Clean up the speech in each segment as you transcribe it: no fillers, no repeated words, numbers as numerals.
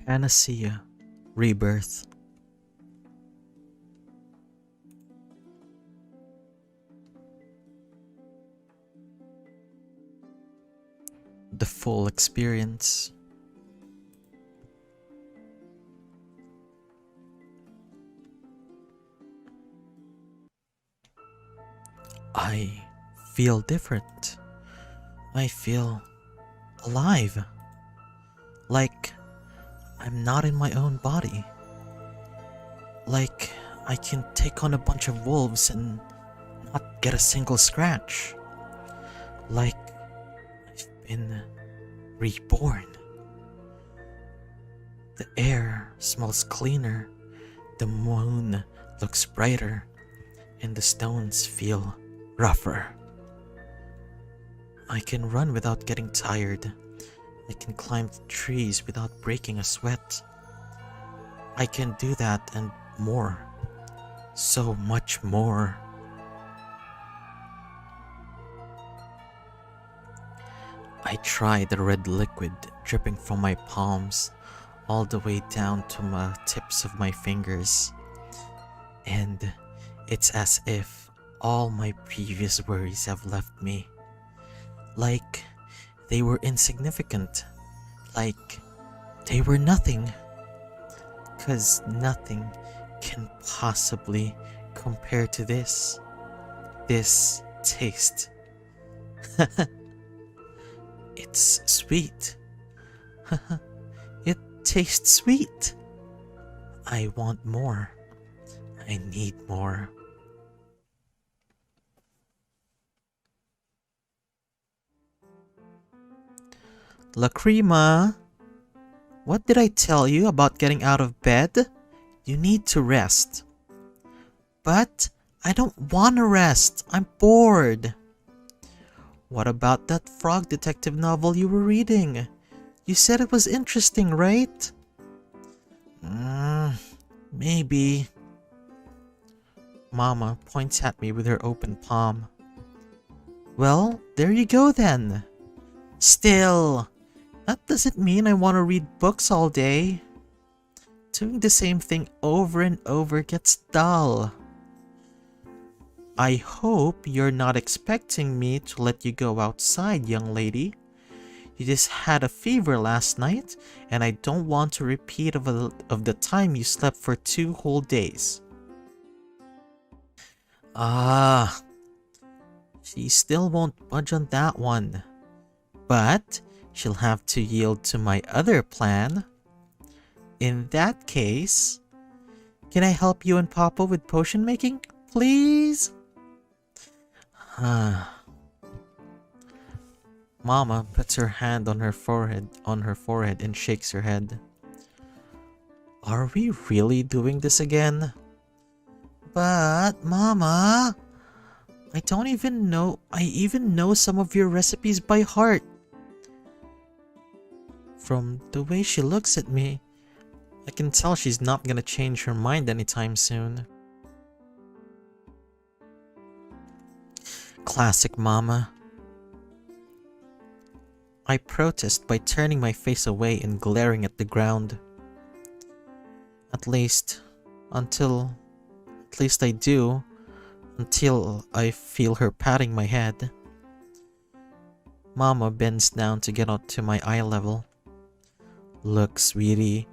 Panacea, Rebirth. The full experience. I feel different. I feel alive. Like I'm not in my own body. Like I can take on a bunch of wolves and not get a single scratch. Like I've been reborn. The air smells cleaner, the moon looks brighter, and the stones feel rougher. I can run without getting tired. I can climb trees without breaking a sweat. I can do that and more. So much more. I try the red liquid dripping from my palms all the way down to the tips of my fingers. And it's as if all my previous worries have left me. Like they were insignificant. Like they were nothing. 'Cause nothing can possibly compare to this. This taste. It's sweet. It tastes sweet. I want more. I need more. Lacrima, what did I tell you about getting out of bed? You need to rest. But I don't want to rest. I'm bored. What about that frog detective novel you were reading? You said it was interesting, right? Maybe. Mama points at me with her open palm. Well, there you go then. Still, that doesn't mean I want to read books all day. Doing the same thing over and over gets dull. I hope you're not expecting me to let you go outside, young lady. You just had a fever last night, and I don't want to repeat of the time you slept for 2 whole days. She still won't budge on that one. But she'll have to yield to my other plan. In that case, can I help you and Papa with potion making, please? Mama puts her hand on her forehead and shakes her head. Are we really doing this again? But Mama, I even know some of your recipes by heart. From the way she looks at me, I can tell she's not gonna change her mind anytime soon. Classic Mama. I protest by turning my face away and glaring at the ground. At least I do, until I feel her patting my head. Mama bends down to get up to my eye level. Look, sweetie,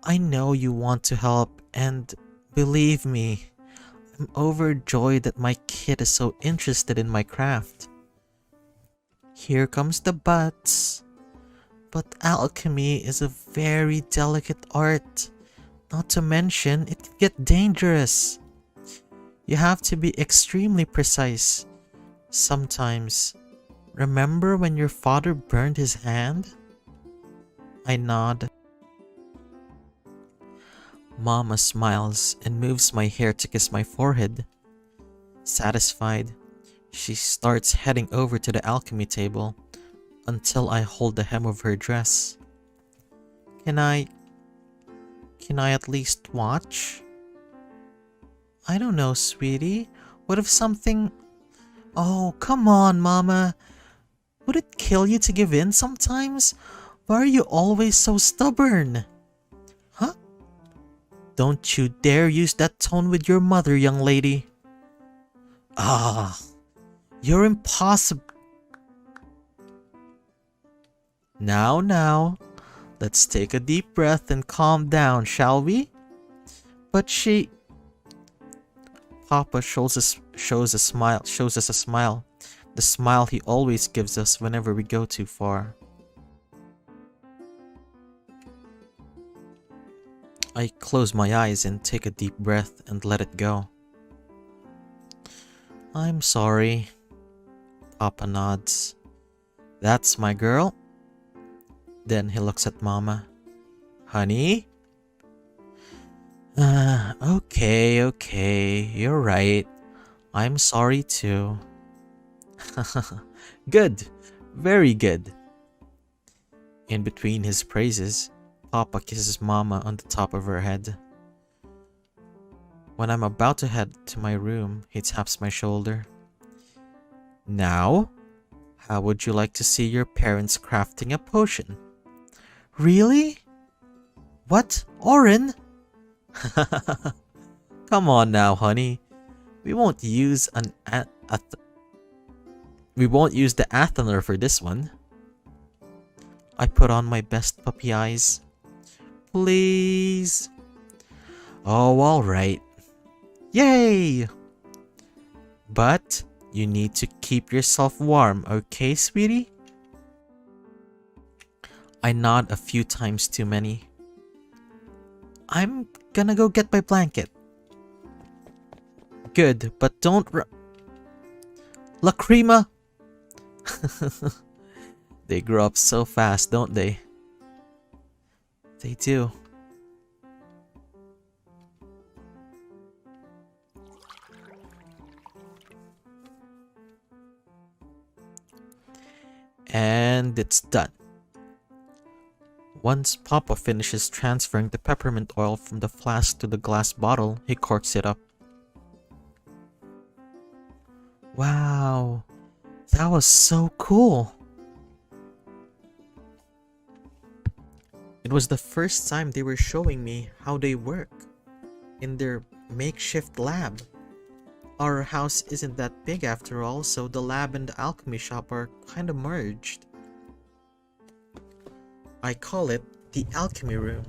I know you want to help, and believe me, I'm overjoyed that my kid is so interested in my craft. Here comes the buts. But alchemy is a very delicate art. Not to mention, it can get dangerous. You have to be extremely precise. Sometimes. Remember when your father burned his hand? I nod. Mama smiles and moves my hair to kiss my forehead. Satisfied, she starts heading over to the alchemy table until I hold the hem of her dress. Can I at least watch? I don't know, sweetie. What if something... Oh, come on, Mama. Would it kill you to give in sometimes? Why are you always so stubborn? Don't you dare use that tone with your mother, young lady. Ah, you're impossible. Now, let's take a deep breath and calm down, shall we? But Papa shows us a smile. The smile he always gives us whenever we go too far. I close my eyes and take a deep breath and let it go. I'm sorry. Papa nods. That's my girl. Then he looks at Mama. Honey? Okay, you're right. I'm sorry too. Good, very good. In between his praises, Papa kisses Mama on the top of her head. When I'm about to head to my room, he taps my shoulder. Now, how would you like to see your parents crafting a potion? Really? What, Orin? Come on now, honey. We won't use the Athener for this one. I put on my best puppy eyes. Please. Oh, alright. Yay! But you need to keep yourself warm, okay, sweetie? I nod a few times too many. I'm gonna go get my blanket. Good, but don't Lacrima! They grow up so fast, don't they? They do. And it's done. Once Papa finishes transferring the peppermint oil from the flask to the glass bottle, he corks it up. Wow, that was so cool. It was the first time they were showing me how they work in their makeshift lab. Our house isn't that big after all, so the lab and the alchemy shop are kind of merged. I call it the alchemy room.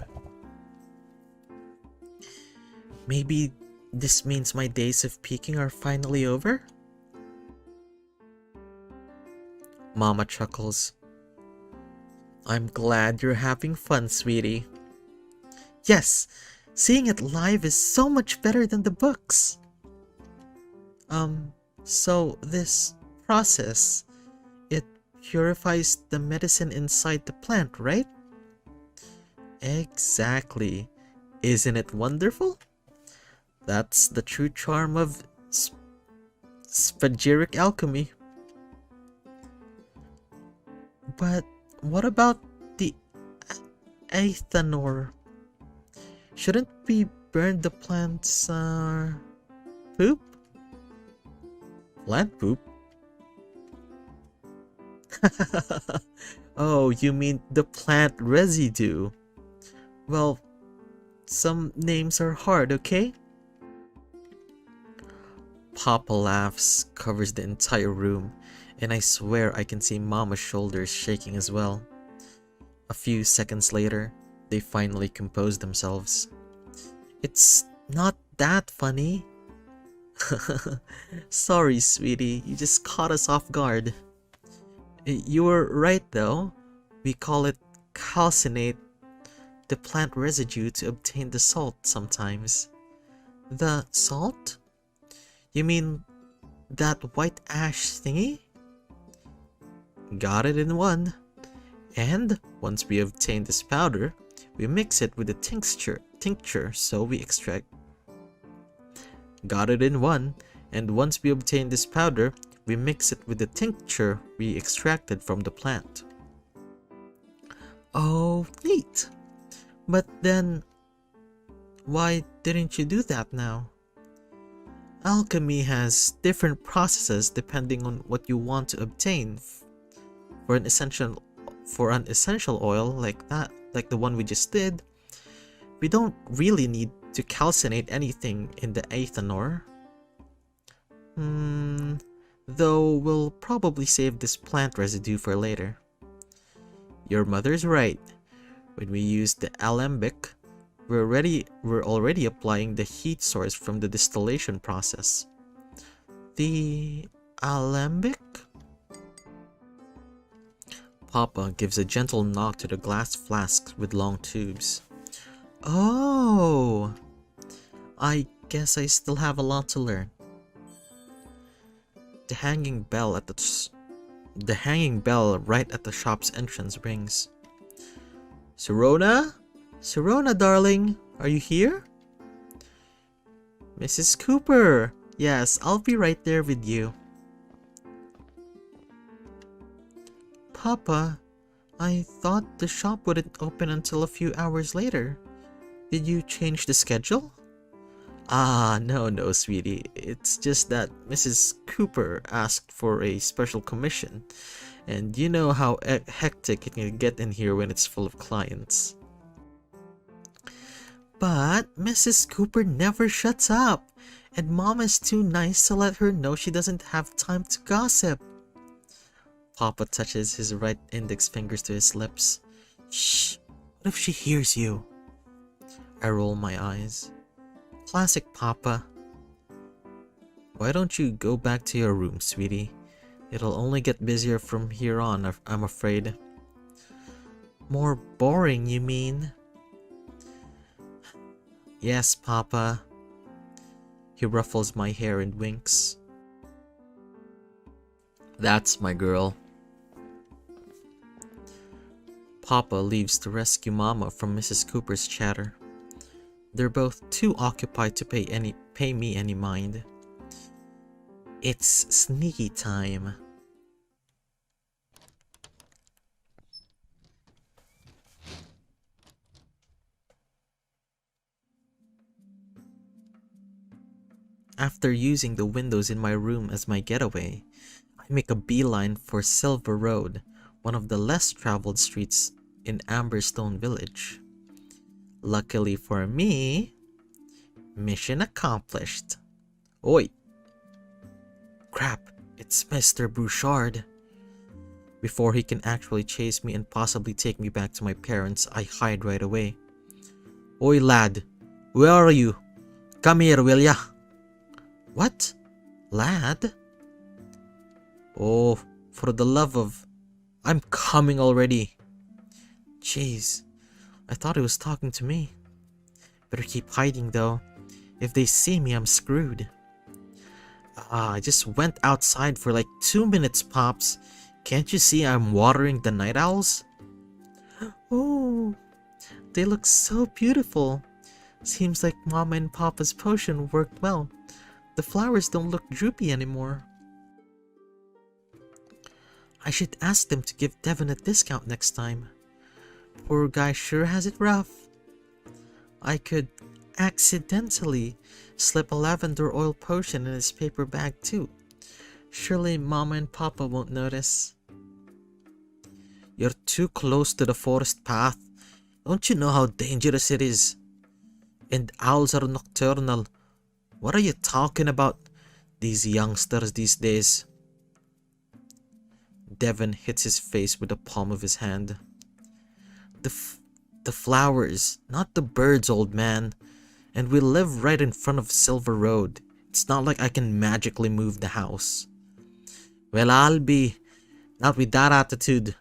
Maybe this means my days of peeking are finally over? Mama chuckles. I'm glad you're having fun, sweetie. Yes, seeing it live is so much better than the books. So this process, it purifies the medicine inside the plant, right? Exactly. Isn't it wonderful? That's the true charm of spagyric alchemy. But what about the Aethanor? Shouldn't we burn the plant's poop? Plant poop? Oh, you mean the plant residue? Well, some names are hard, okay? Papa laughs, covers the entire room, and I swear I can see Mama's shoulders shaking as well. A few seconds later, they finally compose themselves. It's not that funny. Sorry, sweetie, you just caught us off guard. You were right though. We call it calcinate, the plant residue to obtain the salt sometimes. The salt? You mean that white ash thingy? Got it in one. And once we obtain this powder, we mix it with the tincture, so we extract. Got it in one, and once we obtain this powder, we mix it with the tincture we extracted from the plant. Oh, neat! But then, why didn't you do that now? Alchemy has different processes depending on what you want to obtain. For an essential oil like the one we just did, we don't really need to calcinate anything in the Aethanor. Though we'll probably save this plant residue for later. Your mother's right. When we use the alembic, we're already applying the heat source from the distillation process. The alembic? Papa gives a gentle knock to the glass flasks with long tubes. Oh! I guess I still have a lot to learn. The hanging bell right at the shop's entrance rings. Sirona? Sirona, darling, are you here? Mrs. Cooper! Yes, I'll be right there with you. Papa, I thought the shop wouldn't open until a few hours later. Did you change the schedule? Ah, no, sweetie. It's just that Mrs. Cooper asked for a special commission, and you know how hectic it can get in here when it's full of clients. But Mrs. Cooper never shuts up, and Mom is too nice to let her know she doesn't have time to gossip. Papa touches his right index fingers to his lips. Shh! What if she hears you? I roll my eyes. Classic Papa. Why don't you go back to your room, sweetie? It'll only get busier from here on, I'm afraid. More boring, you mean? Yes, Papa. He ruffles my hair and winks. That's my girl. Papa leaves to rescue Mama from Mrs. Cooper's chatter. They're both too occupied to pay me any mind. It's sneaky time. After using the windows in my room as my getaway, I make a beeline for Silver Road, one of the less traveled streets in Amberstone Village. Luckily for me, mission accomplished. Oi! Crap, it's Mr. Bouchard. Before he can actually chase me and possibly take me back to my parents, I hide right away. Oi lad, where are you? Come here, will ya? What? Lad? Oh, for the love of... I'm coming already. Jeez, I thought he was talking to me. Better keep hiding though. If they see me, I'm screwed. I just went outside for like 2 minutes, Pops. Can't you see I'm watering the night owls? Oh, they look so beautiful. Seems like Mama and Papa's potion worked well. The flowers don't look droopy anymore. I should ask them to give Devon a discount next time. Poor guy sure has it rough. I could accidentally slip a lavender oil potion in his paper bag too. Surely Mama and Papa won't notice. You're too close to the forest path. Don't you know how dangerous it is? And owls are nocturnal. What are you talking about? These youngsters these days. Devon hits his face with the palm of his hand. The flowers, not the birds, old man. And we live right in front of Silver Road. It's not like I can magically move the house. Well, I'll be. Not with that attitude.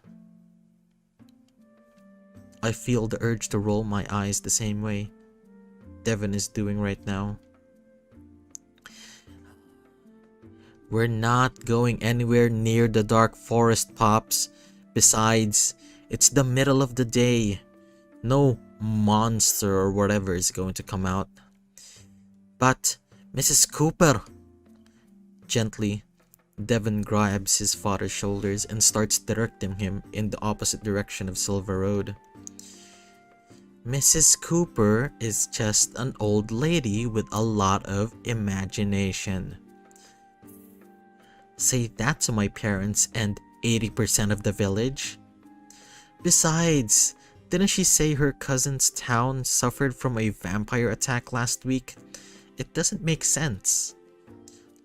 I feel the urge to roll my eyes the same way Devon is doing right now. We're not going anywhere near the dark forest, Pops. Besides, it's the middle of the day. No monster or whatever is going to come out. But, Mrs. Cooper! Gently, Devon grabs his father's shoulders and starts directing him in the opposite direction of Silver Road. Mrs. Cooper is just an old lady with a lot of imagination. Say that to my parents and 80% of the village. Besides, Didn't she say her cousin's town suffered from a vampire attack last week? It doesn't make sense.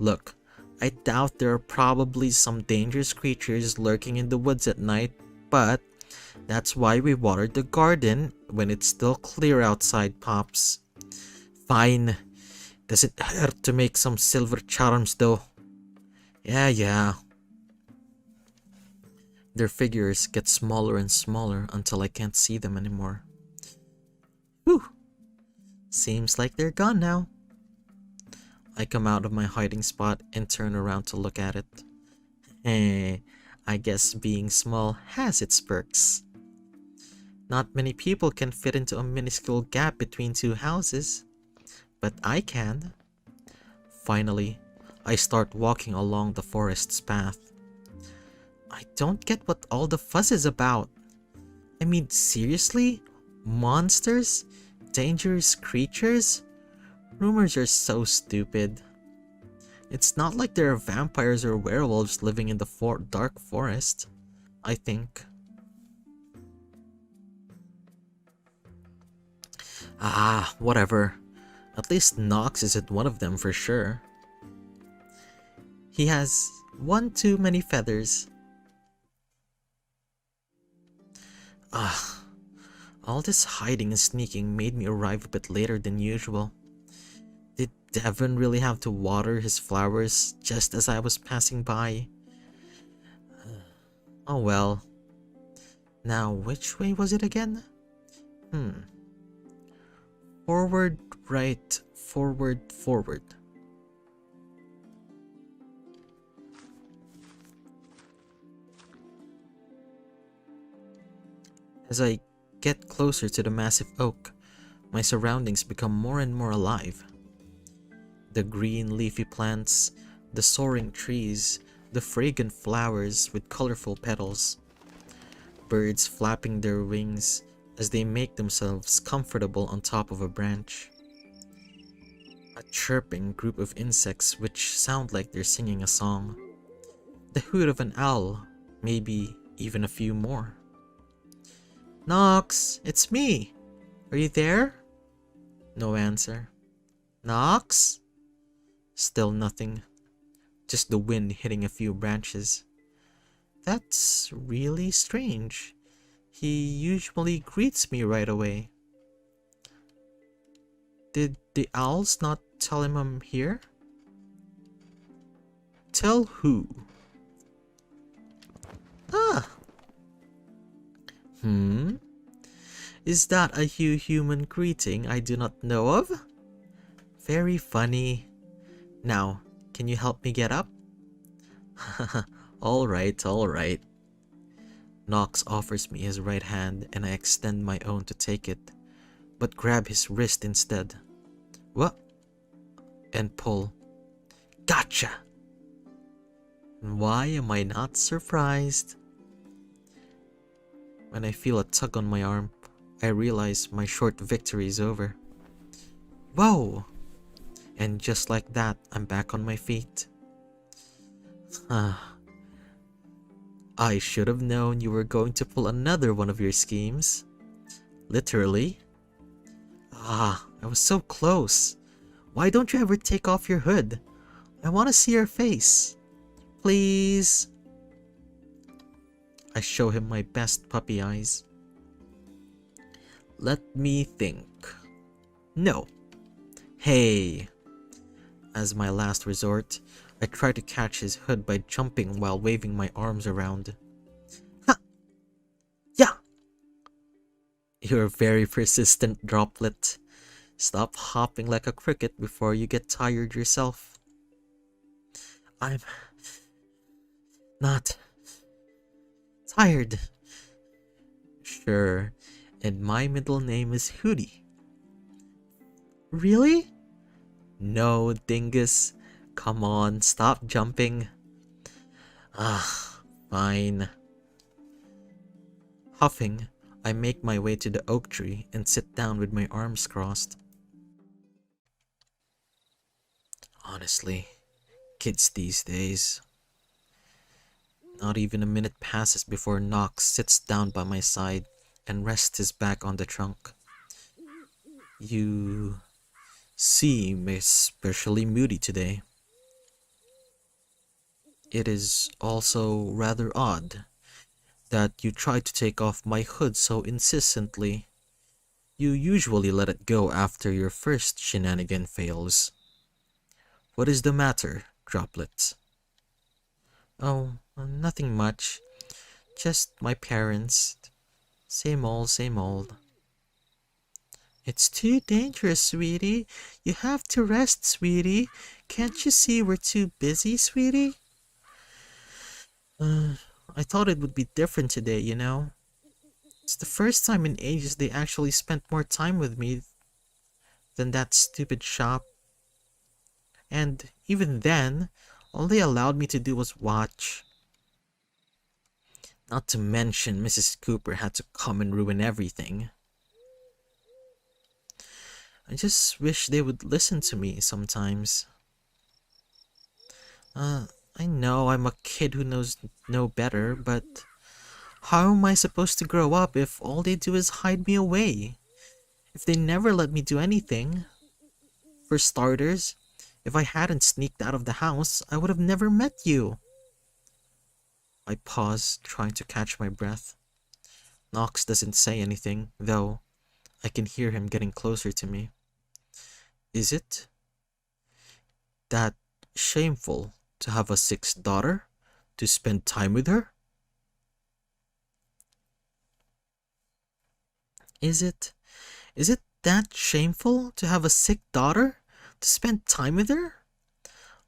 Look, I doubt there are probably some dangerous creatures lurking in the woods at night, but that's why we watered the garden when it's still clear outside, Pops. Fine. Does it hurt to make some silver charms though? Yeah. Their figures get smaller and smaller until I can't see them anymore. Whew. Seems like they're gone now. I come out of my hiding spot and turn around to look at it. I guess being small has its perks. Not many people can fit into a minuscule gap between two houses, but I can. Finally, I start walking along the forest's path. I don't get what all the fuss is about. I mean, seriously? Monsters? Dangerous creatures? Rumors are so stupid. It's not like there are vampires or werewolves living in the dark forest, I think. Whatever. At least Nox isn't one of them for sure. He has one too many feathers. All this hiding and sneaking made me arrive a bit later than usual. Did Devon really have to water his flowers just as I was passing by? Oh well. Now, which way was it again? Forward, right, forward. As I get closer to the massive oak, my surroundings become more and more alive. The green leafy plants, the soaring trees, the fragrant flowers with colorful petals, birds flapping their wings as they make themselves comfortable on top of a branch, a chirping group of insects which sound like they're singing a song, the hoot of an owl, maybe even a few more. Nox, it's me! Are you there? No answer. Nox? Still nothing. Just the wind hitting a few branches. That's really strange. He usually greets me right away. Did the owls not tell him I'm here? Tell who? Is that a human greeting I do not know of? Very funny. Now, can you help me get up? Alright. Nox offers me his right hand and I extend my own to take it, but grab his wrist instead. What? And pull. Gotcha! Why am I not surprised? When I feel a tug on my arm, I realize my short victory is over. Whoa! And just like that, I'm back on my feet. I should have known you were going to pull another one of your schemes. Literally. I was so close. Why don't you ever take off your hood? I want to see your face. Please. I show him my best puppy eyes. Let me think. No. Hey. As my last resort, I try to catch his hood by jumping while waving my arms around. Ha! Yeah! You're a very persistent droplet. Stop hopping like a cricket before you get tired yourself. I'm not tired. Sure, and my middle name is Hootie. Really? No, dingus. Come on, stop jumping. Fine. Huffing, I make my way to the oak tree and sit down with my arms crossed. Honestly, kids these days. Not even a minute passes before Nox sits down by my side and rests his back on the trunk. You seem especially moody today. It is also rather odd that you try to take off my hood so insistently. You usually let it go after your first shenanigan fails. What is the matter, Droplet? Oh, nothing much. Just my parents. Same old, same old. It's too dangerous, sweetie. You have to rest, sweetie. Can't you see we're too busy, sweetie? Uh, I thought it would be different today, you know? It's the first time in ages they actually spent more time with me than that stupid shop. And even then, all they allowed me to do was watch. Not to mention Mrs. Cooper had to come and ruin everything. I just wish they would listen to me sometimes. I know I'm a kid who knows no better, but how am I supposed to grow up if all they do is hide me away? If they never let me do anything? For starters, if I hadn't sneaked out of the house, I would have never met you. I pause, trying to catch my breath. Knox doesn't say anything, though I can hear him getting closer to me. Is it that shameful to have a sixth daughter? To spend time with her? Is it that shameful to have a sick daughter? To spend time with her?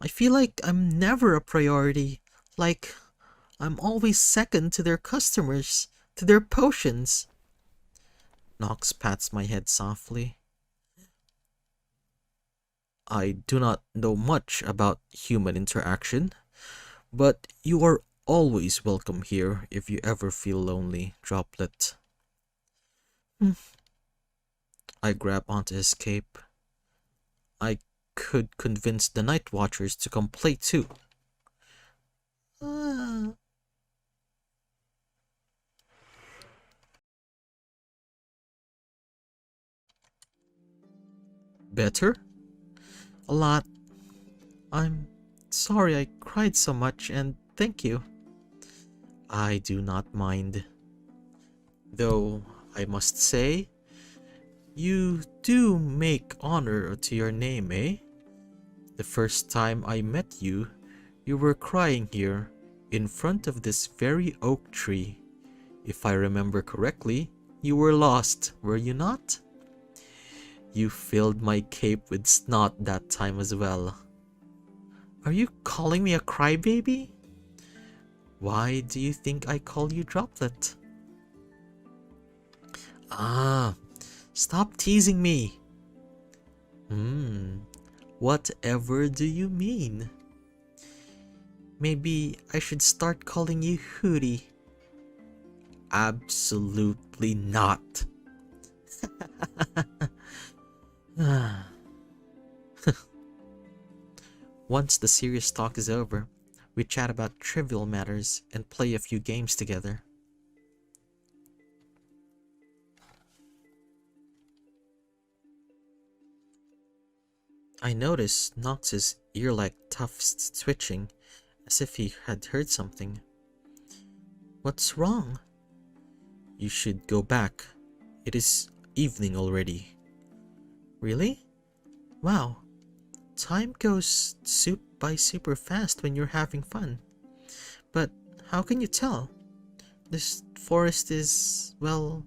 I feel like I'm never a priority. Like I'm always second to their customers, to their potions. Knox pats my head softly. I do not know much about human interaction, but you are always welcome here if you ever feel lonely, Droplet. I grab onto his cape. I could convince the Night Watchers to come play too. Better? A lot. I'm sorry I cried so much, and thank you. I do not mind. Though, I must say, you do make honor to your name, eh? The first time I met you, you were crying here, in front of this very oak tree. If I remember correctly, you were lost, were you not? You filled my cape with snot that time as well. Are you calling me a crybaby? Why do you think I call you Droplet? Ah, stop teasing me. Whatever do you mean? Maybe I should start calling you Hootie. Absolutely not. Once the serious talk is over, we chat about trivial matters and play a few games together. I notice Nox's ear-like tufts twitching, as if he had heard something. What's wrong? You should go back. It is evening already. Really? Wow. Time goes by super fast when you're having fun. But how can you tell? This forest is, well,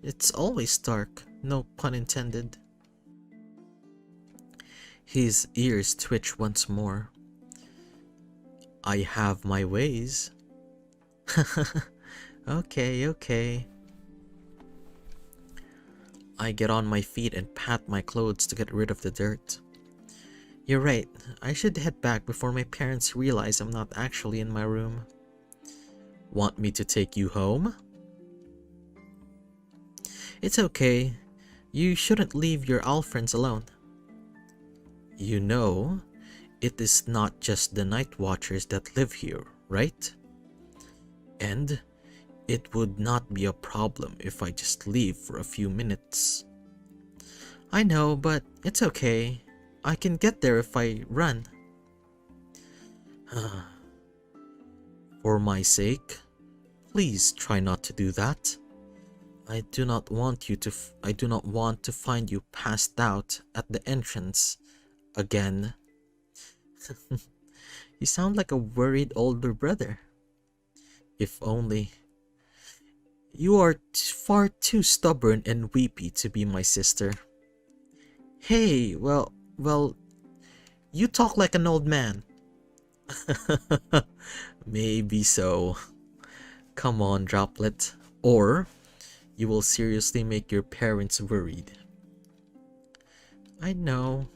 it's always dark, no pun intended. His ears twitch once more. I have my ways. Okay. I get on my feet and pat my clothes to get rid of the dirt. You're right, I should head back before my parents realize I'm not actually in my room. Want me to take you home? It's okay. You shouldn't leave your owl friends alone. You know, it is not just the Night Watchers that live here, right? And It would not be a problem if I just leave for a few minutes. I know, but it's okay. I can get there if I run. For my sake, please try not to do that. I do not want to find you passed out at the entrance again. You sound like a worried older brother. If only. You are far too stubborn and weepy to be my sister. Hey, well, you talk like an old man. Maybe so. Come on, Droplet. Or you will seriously make your parents worried. I know.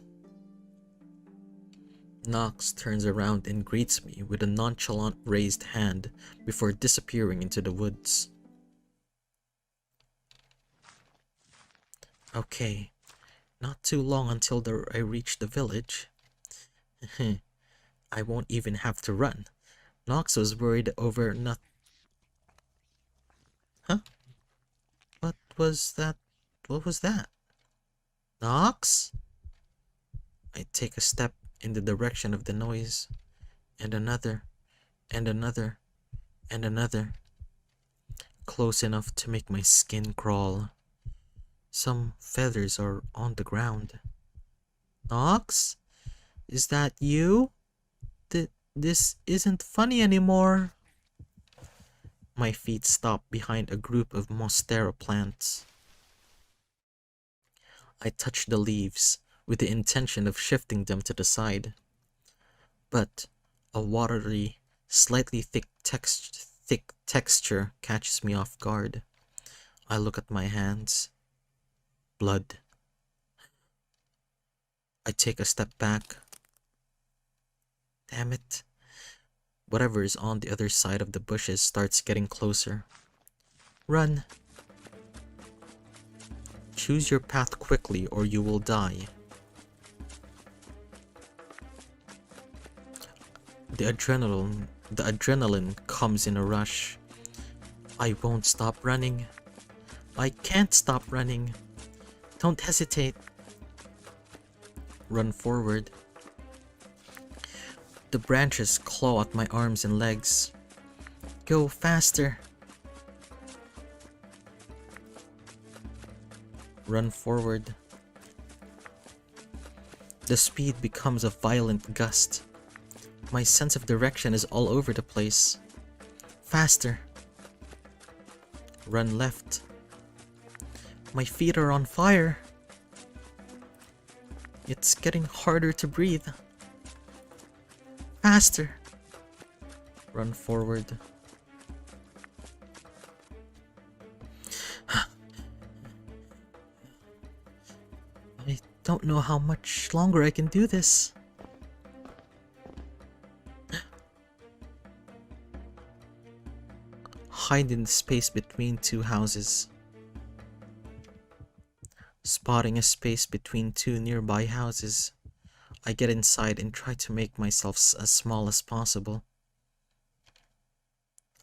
Nox turns around and greets me with a nonchalant raised hand before disappearing into the woods. Okay, not too long until I reach the village. I won't even have to run. Nox was worried over nothing. Huh? What was that? What was that? Nox? I take a step in the direction of the noise, and another, and another, and another. Close enough to make my skin crawl. Some feathers are on the ground. Nox? Is that you? This isn't funny anymore. My feet stop behind a group of monstera plants. I touch the leaves with the intention of shifting them to the side. But a watery, slightly thick texture catches me off guard. I look at my hands. Blood. I take a step back. Damn it. Whatever is on the other side of the bushes starts getting closer. Run. Choose your path quickly or you will die. The adrenaline comes in a rush. I won't stop running. I can't stop running. Don't hesitate. Run forward. The branches claw at my arms and legs. Go faster. Run forward. The speed becomes a violent gust. My sense of direction is all over the place. Faster. Run left. My feet are on fire. It's getting harder to breathe. Faster. Run forward. I don't know how much longer I can do this. Hide in the space between two houses. Spotting a space between two nearby houses, I get inside and try to make myself as small as possible.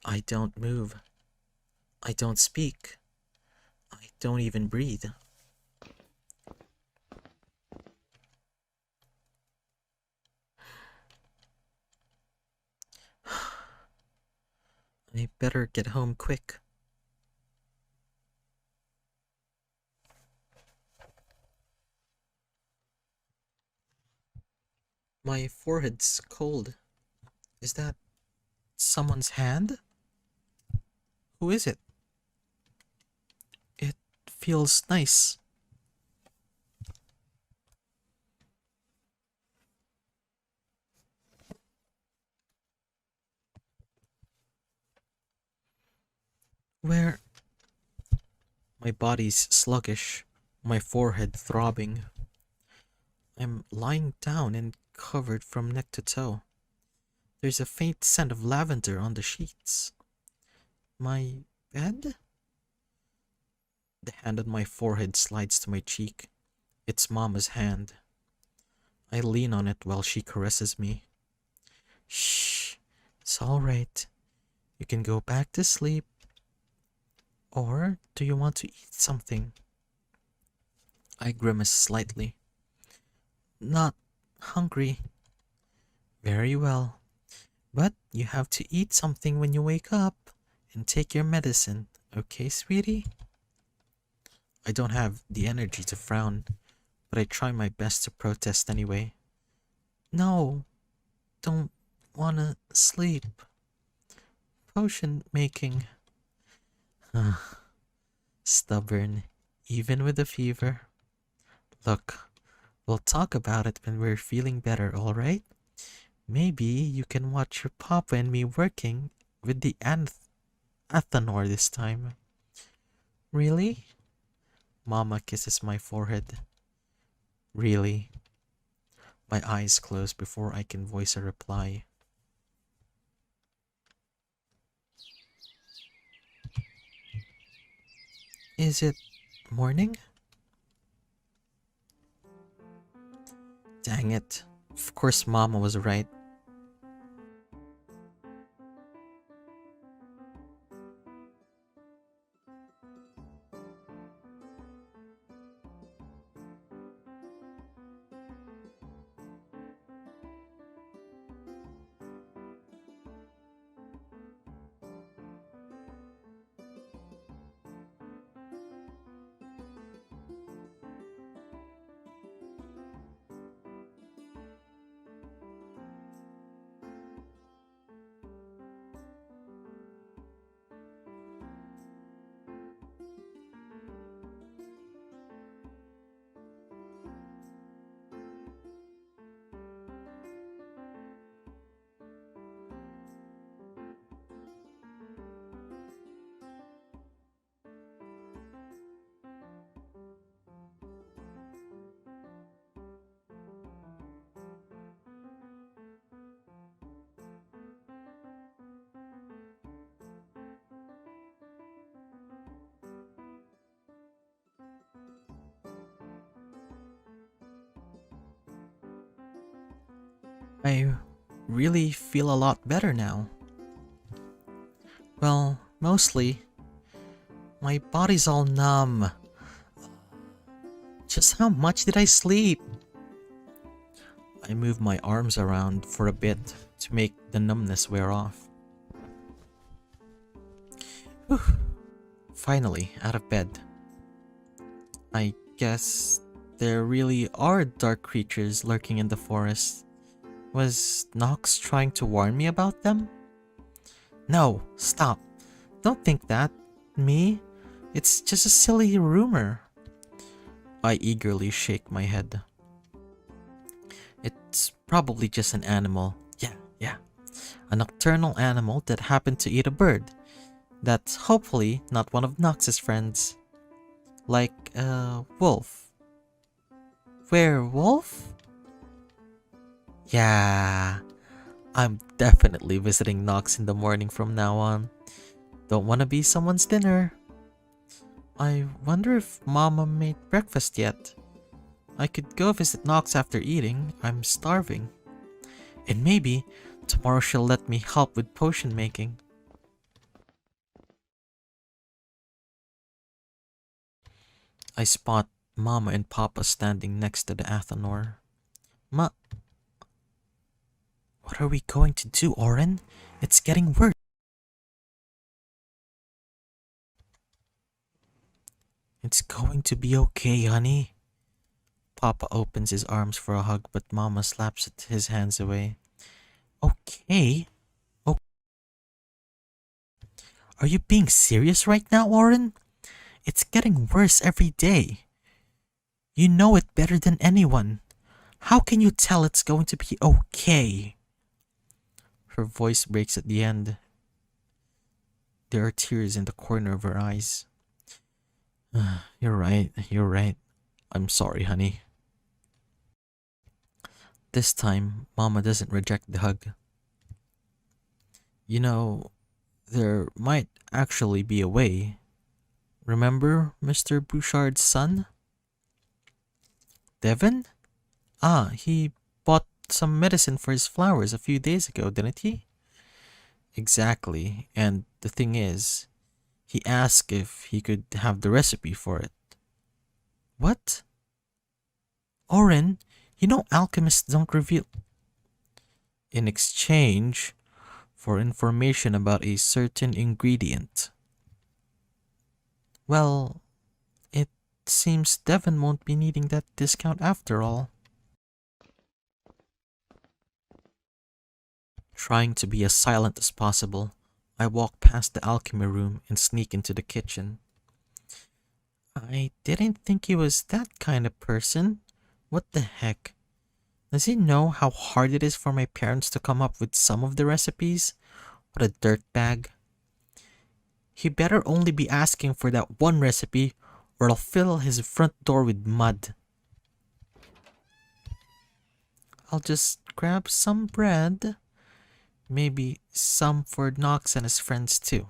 I don't move. I don't speak. I don't even breathe. I better get home quick. My forehead's cold. Is that someone's hand? Who is it? It feels nice. Where? My body's sluggish, my forehead throbbing. I'm lying down and covered from neck to toe. There's a faint scent of lavender on the sheets. My bed? The hand on my forehead slides to my cheek. It's Mama's hand. I lean on it while she caresses me. Shh, it's alright. You can go back to sleep. Or do you want to eat something? I grimace slightly. Not hungry. Very well. But you have to eat something when you wake up and take your medicine, okay, sweetie? I don't have the energy to frown, but I try my best to protest anyway. No, don't wanna sleep. Potion making. Stubborn, even with a fever. Look, we'll talk about it when we're feeling better, alright? Maybe you can watch your papa and me working with the Athanor this time. Really? Mama kisses my forehead. Really? My eyes close before I can voice a reply. Is it morning? Dang it. Of course Mama was right. I really feel a lot better now. Well, mostly. My body's all numb. Just how much did I sleep? I move my arms around for a bit to make the numbness wear off. Whew. Finally, out of bed. I guess there really are dark creatures lurking in the forest. Was Nox trying to warn me about them? No, stop. Don't think that. Me? It's just a silly rumor. I eagerly shake my head. It's probably just an animal. Yeah. A nocturnal animal that happened to eat a bird. That's hopefully not one of Nox's friends. Like a wolf. Werewolf? Yeah. I'm definitely visiting Nox in the morning from now on. Don't want to be someone's dinner. I wonder if Mama made breakfast yet. I could go visit Nox after eating. I'm starving. And maybe tomorrow she'll let me help with potion making. I spot Mama and Papa standing next to the Athanor. What are we going to do, Oren? It's getting worse. It's going to be okay, honey. Papa opens his arms for a hug, but Mama slaps his hands away. Okay? Oh, are you being serious right now, Oren? It's getting worse every day. You know it better than anyone. How can you tell it's going to be okay? Her voice breaks at the end. There are tears in the corner of her eyes. You're right. I'm sorry, honey. This time, Mama doesn't reject the hug. You know, there might actually be a way. Remember Mr. Bouchard's son? Devon? Ah, he bought some medicine for his flowers a few days ago, didn't he? Exactly, and the thing is, He asked if he could have the recipe for it. What? Oren, you know alchemists don't reveal. In exchange for information about a certain ingredient. Well, it seems Devon won't be needing that discount after all. Trying to be as silent as possible, I walk past the alchemy room and sneak into the kitchen. I didn't think he was that kind of person. What the heck? Does he know how hard it is for my parents to come up with some of the recipes? What a dirtbag. He better only be asking for that one recipe or I'll fill his front door with mud. I'll just grab some bread. Maybe some for Knox and his friends too.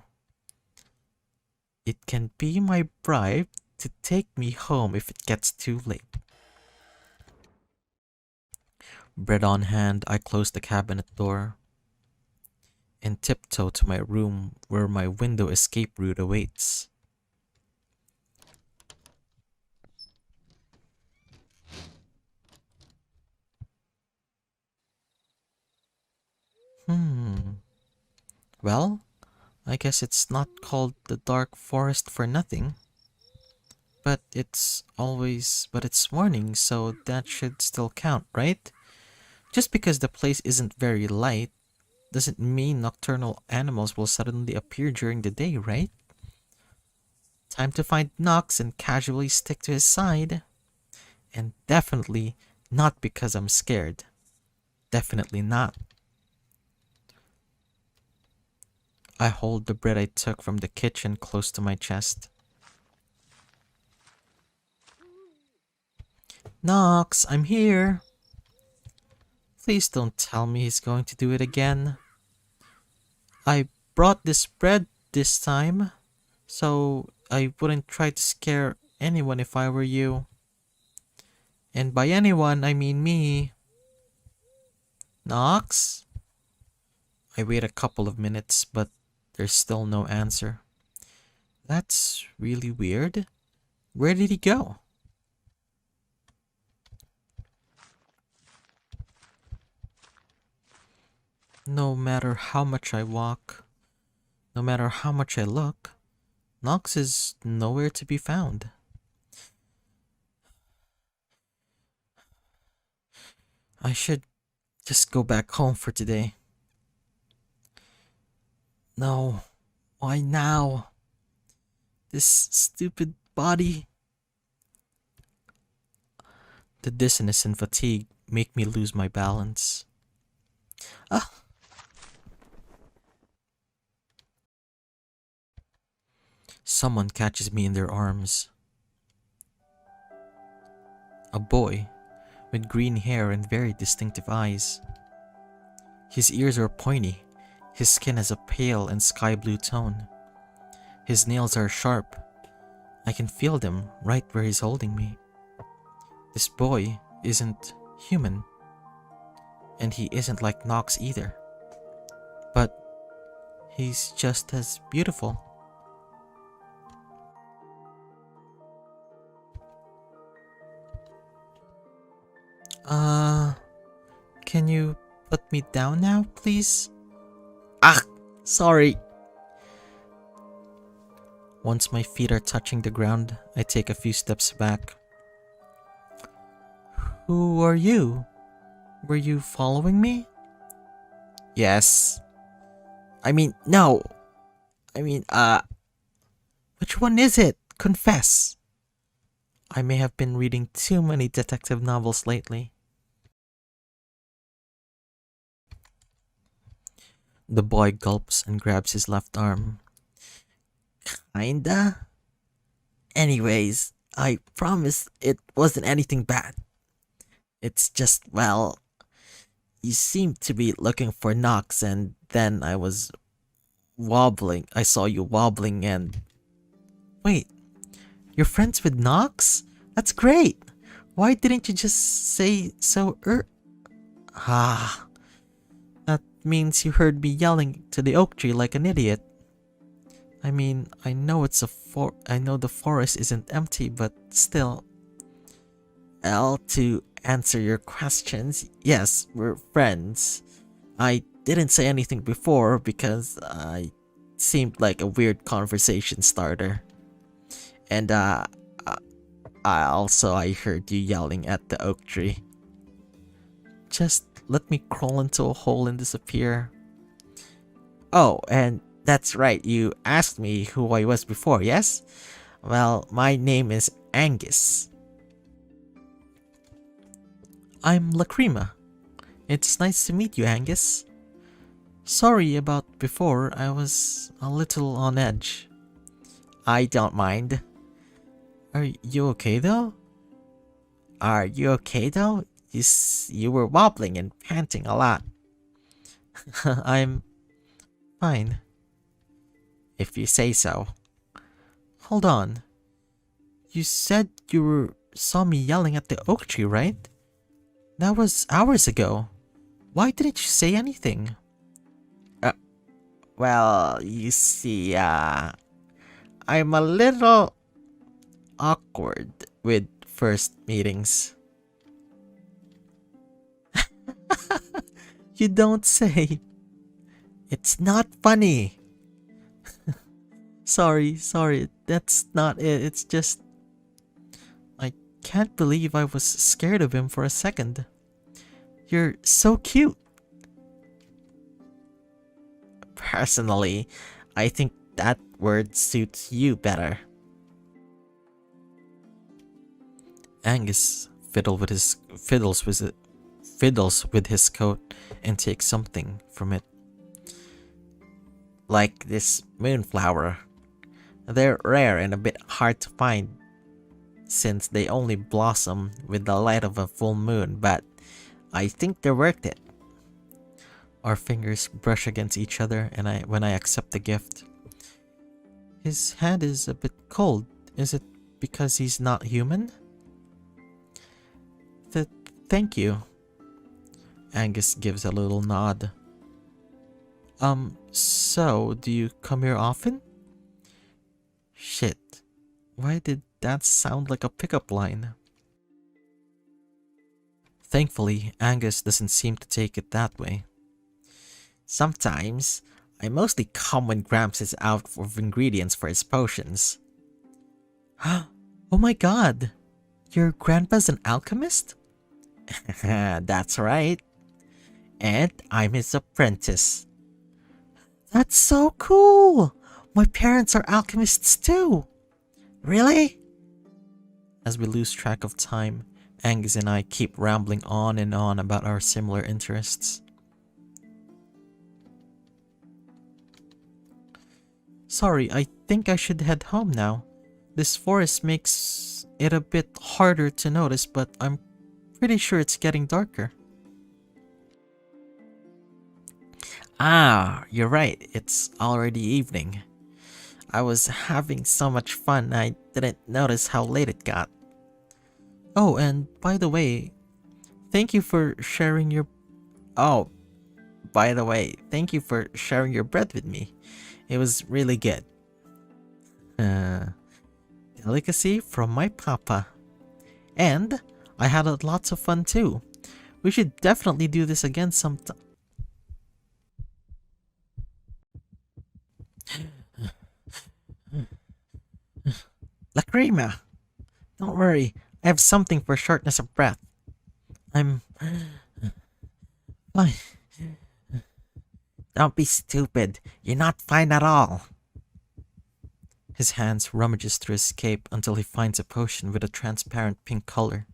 It can be my bribe to take me home if it gets too late. Bread on hand, I close the cabinet door and tiptoe to my room where my window escape route awaits. Well, I guess it's not called the Dark Forest for nothing. But it's morning, so that should still count, right? Just because the place isn't very light doesn't mean nocturnal animals will suddenly appear during the day, right? Time to find Nox and casually stick to his side. And definitely not because I'm scared. Definitely not. I hold the bread I took from the kitchen close to my chest. Nox, I'm here. Please don't tell me he's going to do it again. I brought this bread this time, so I wouldn't try to scare anyone if I were you. And by anyone, I mean me. Nox? I wait a couple of minutes, but there's still no answer. That's really weird. Where did he go? No matter how much I walk, no matter how much I look, Nox is nowhere to be found. I should just go back home for today. No, why now? This stupid body. The dizziness and fatigue make me lose my balance. Ah! Someone catches me in their arms. A boy with green hair and very distinctive eyes. His ears are pointy. His skin has a pale and sky blue tone. His nails are sharp. I can feel them right where he's holding me. This boy isn't human. And he isn't like Nox either. But he's just as beautiful. Can you put me down now, please? Ah, sorry. Once my feet are touching the ground, I take a few steps back. Who are you? Were you following me? Yes. No. Which one is it? Confess. I may have been reading too many detective novels lately. The boy gulps and grabs his left arm. Kinda? Anyways, I promise it wasn't anything bad. It's just, well, you seemed to be looking for Nox and then I was wobbling. I saw you wobbling and... Wait, you're friends with Nox? That's great! Why didn't you just say so That means you heard me yelling to the oak tree like an idiot. I mean, I know the forest isn't empty, but still. Well, to answer your questions, yes, we're friends. I didn't say anything before because I seemed like a weird conversation starter. And uh, I heard you yelling at the oak tree. Just let me crawl into a hole and disappear. Oh, and that's right, you asked me who I was before, yes? Well, my name is Angus. I'm Lacrima. It's nice to meet you, Angus. Sorry about before, I was a little on edge. I don't mind. Are you okay though? Are you okay though? You were wobbling and panting a lot. I'm fine, if you say so. Hold on. You said saw me yelling at the oak tree, right? That was hours ago. Why didn't you say anything? Uh, well, you see, I'm a little awkward with first meetings. You don't say. It's not funny. Sorry, that's not it. It's just. I can't believe I was scared of him for a second. You're so cute. Personally, I think that word suits you better. Angus fiddles with his coat and takes something from it. Like this moonflower. They're rare and a bit hard to find since they only blossom with the light of a full moon, but I think they're worth it. Our fingers brush against each other and when I accept the gift. His hand is a bit cold. Is it because he's not human? Thank you. Angus gives a little nod. So, do you come here often? Shit. Why did that sound like a pickup line? Thankfully, Angus doesn't seem to take it that way. Sometimes, I mostly come when Gramps is out of ingredients for his potions. Oh my god! Your grandpa's an alchemist? That's right. And I'm his apprentice. That's so cool! My parents are alchemists too! Really? As we lose track of time, Angus and I keep rambling on and on about our similar interests. Sorry, I think I should head home now. This forest makes it a bit harder to notice, but I'm pretty sure it's getting darker. Ah, you're right, it's already evening. I was having so much fun I didn't notice how late it got. Oh, and by the way, thank you for sharing your... Oh, by the way, thank you for sharing your bread with me. It was really good. Delicacy from my papa. And I had lots of fun too. We should definitely do this again sometime. Lacrima! Don't worry, I have something for shortness of breath. I'm fine. Don't be stupid. You're not fine at all. His hands rummages through his cape until he finds a potion with a transparent pink color.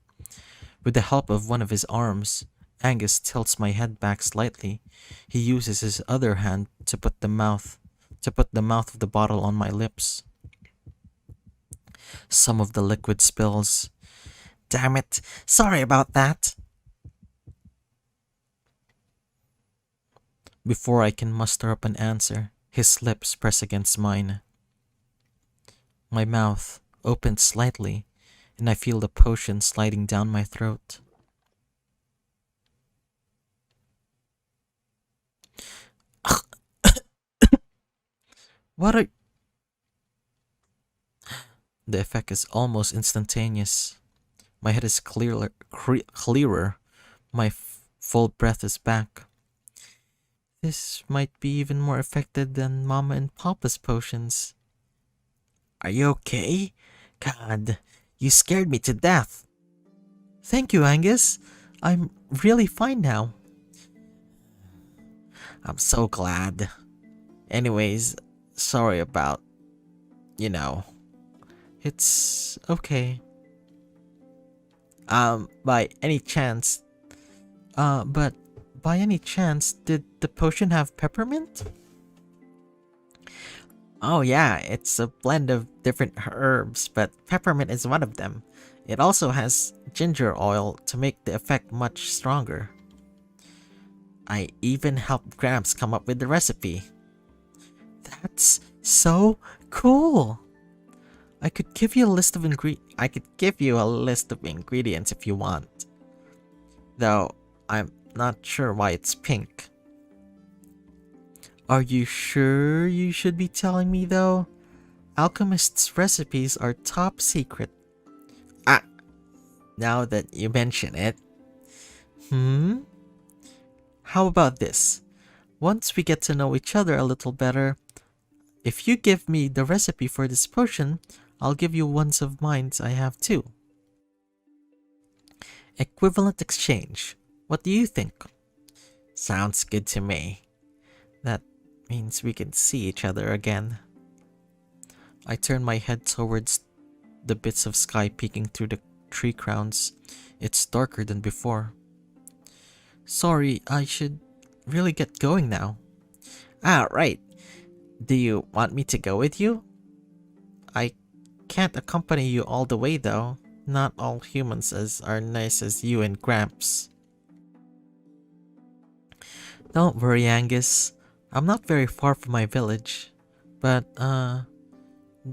With the help of one of his arms, Angus tilts my head back slightly. He uses his other hand to put the mouth of the bottle on my lips. Some of the liquid spills. Damn it! Sorry about that! Before I can muster up an answer, his lips press against mine. My mouth opens slightly, and I feel the potion sliding down my throat. What are... The effect is almost instantaneous. My head is clearer. My full breath is back. This might be even more effective than Mama and Papa's potions. Are you okay? God, you scared me to death. Thank you, Angus. I'm really fine now. I'm so glad. Anyways, sorry about, you know. It's okay. By any chance, but by any chance, did the potion have peppermint? Oh yeah, it's a blend of different herbs, but peppermint is one of them. It also has ginger oil to make the effect much stronger. I even helped Gramps come up with the recipe. That's so cool! I could give you a list of ingredients if you want. Though I'm not sure why it's pink. Are you sure you should be telling me though? Alchemists' recipes are top secret. Ah, now that you mention it. How about this? Once we get to know each other a little better, if you give me the recipe for this potion, I'll give you ones of mine I have too. Equivalent exchange. What do you think? Sounds good to me. That means we can see each other again. I turn my head towards the bits of sky peeking through the tree crowns. It's darker than before. Sorry, I should really get going now. Ah, right. Do you want me to go with you? I can't accompany you all the way though. Not all humans are nice as you and Gramps. Don't worry, Angus. I'm not very far from my village. But,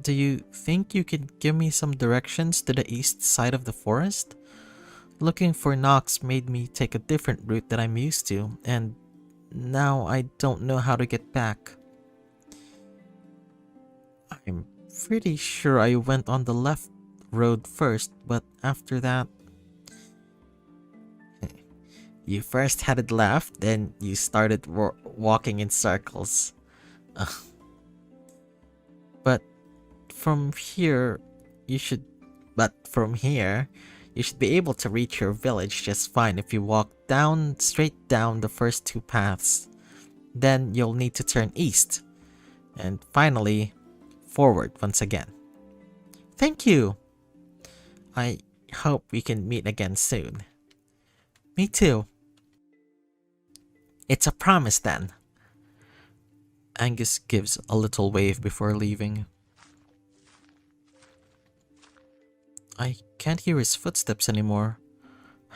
do you think you could give me some directions to the east side of the forest? Looking for Nox made me take a different route that I'm used to, and now I don't know how to get back. I'm pretty sure I went on the left road first, but after that... You first headed left, then you started walking in circles. But from here, you should be able to reach your village just fine if you walk straight down the first two paths. Then you'll need to turn east. And finally, forward once again. Thank you! I hope we can meet again soon. Me too. It's a promise then. Angus gives a little wave before leaving. I can't hear his footsteps anymore.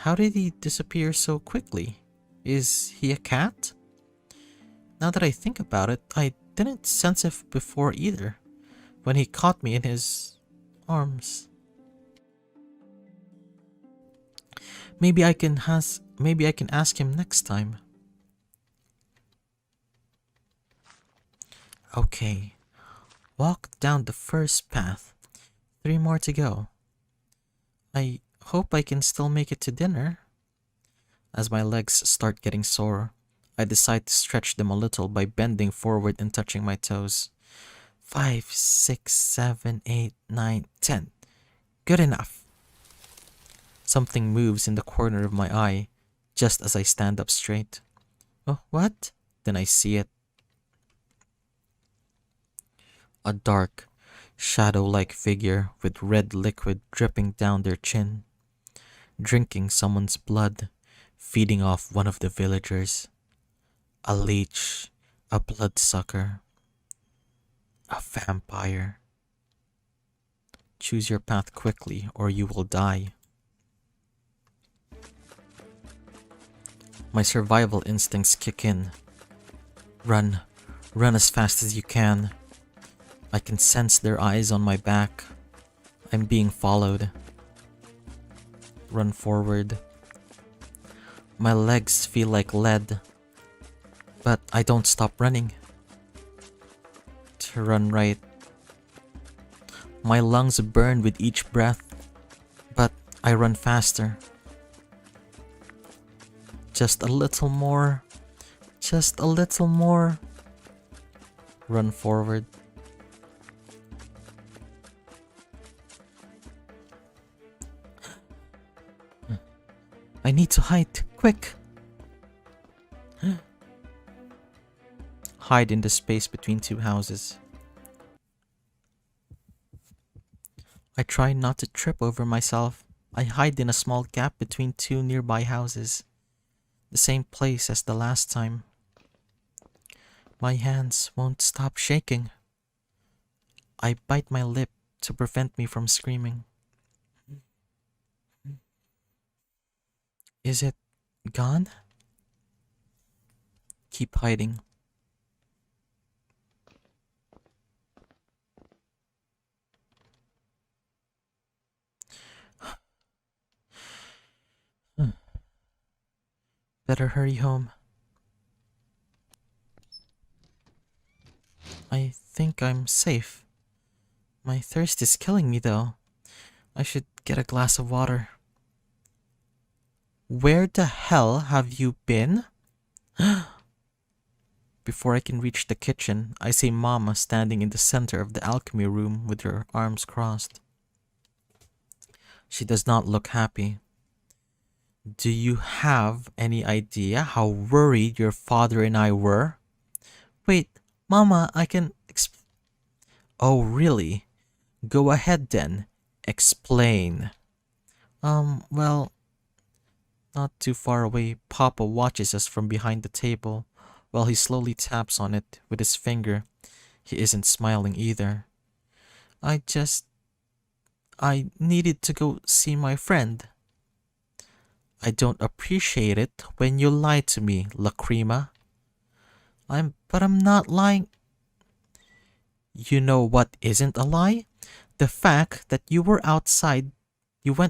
How did he disappear so quickly? Is he a cat? Now that I think about it, I didn't sense it before either, when he caught me in his arms. Maybe I can ask him next time. Okay, walk down the first path. 3 more to go. I hope I can still make it to dinner. As my legs start getting sore, I decide to stretch them a little by bending forward and touching my toes. 5, 6, 7, 8, 9, 10. Good enough. Something moves in the corner of my eye, just as I stand up straight. Oh, what? Then I see it. A dark, shadow-like figure with red liquid dripping down their chin, drinking someone's blood, feeding off one of the villagers. A leech, a bloodsucker, a vampire. Choose your path quickly or you will die. My survival instincts kick in. Run. Run as fast as you can. I can sense their eyes on my back. I'm being followed. Run forward. My legs feel like lead, but I don't stop running. To run right. My lungs burn with each breath, but I run faster. Just a little more. Just a little more. Run forward. I need to hide. Quick! Hide in the space between two houses. I try not to trip over myself. I hide in a small gap between two nearby houses. The same place as the last time. My hands won't stop shaking. I bite my lip to prevent me from screaming. Is it gone? Keep hiding. Better hurry home. I think I'm safe. My thirst is killing me though. I should get a glass of water. Where the hell have you been? Before I can reach the kitchen, I see Mama standing in the center of the alchemy room with her arms crossed. She does not look happy. Do you have any idea how worried your father and I were? Wait, Mama, I can Oh, really? Go ahead then. Explain. Well, not too far away, Papa watches us from behind the table while he slowly taps on it with his finger. He isn't smiling either. I needed to go see my friend. I don't appreciate it when you lie to me, Lacrima. But I'm not lying. You know what isn't a lie? The fact that you went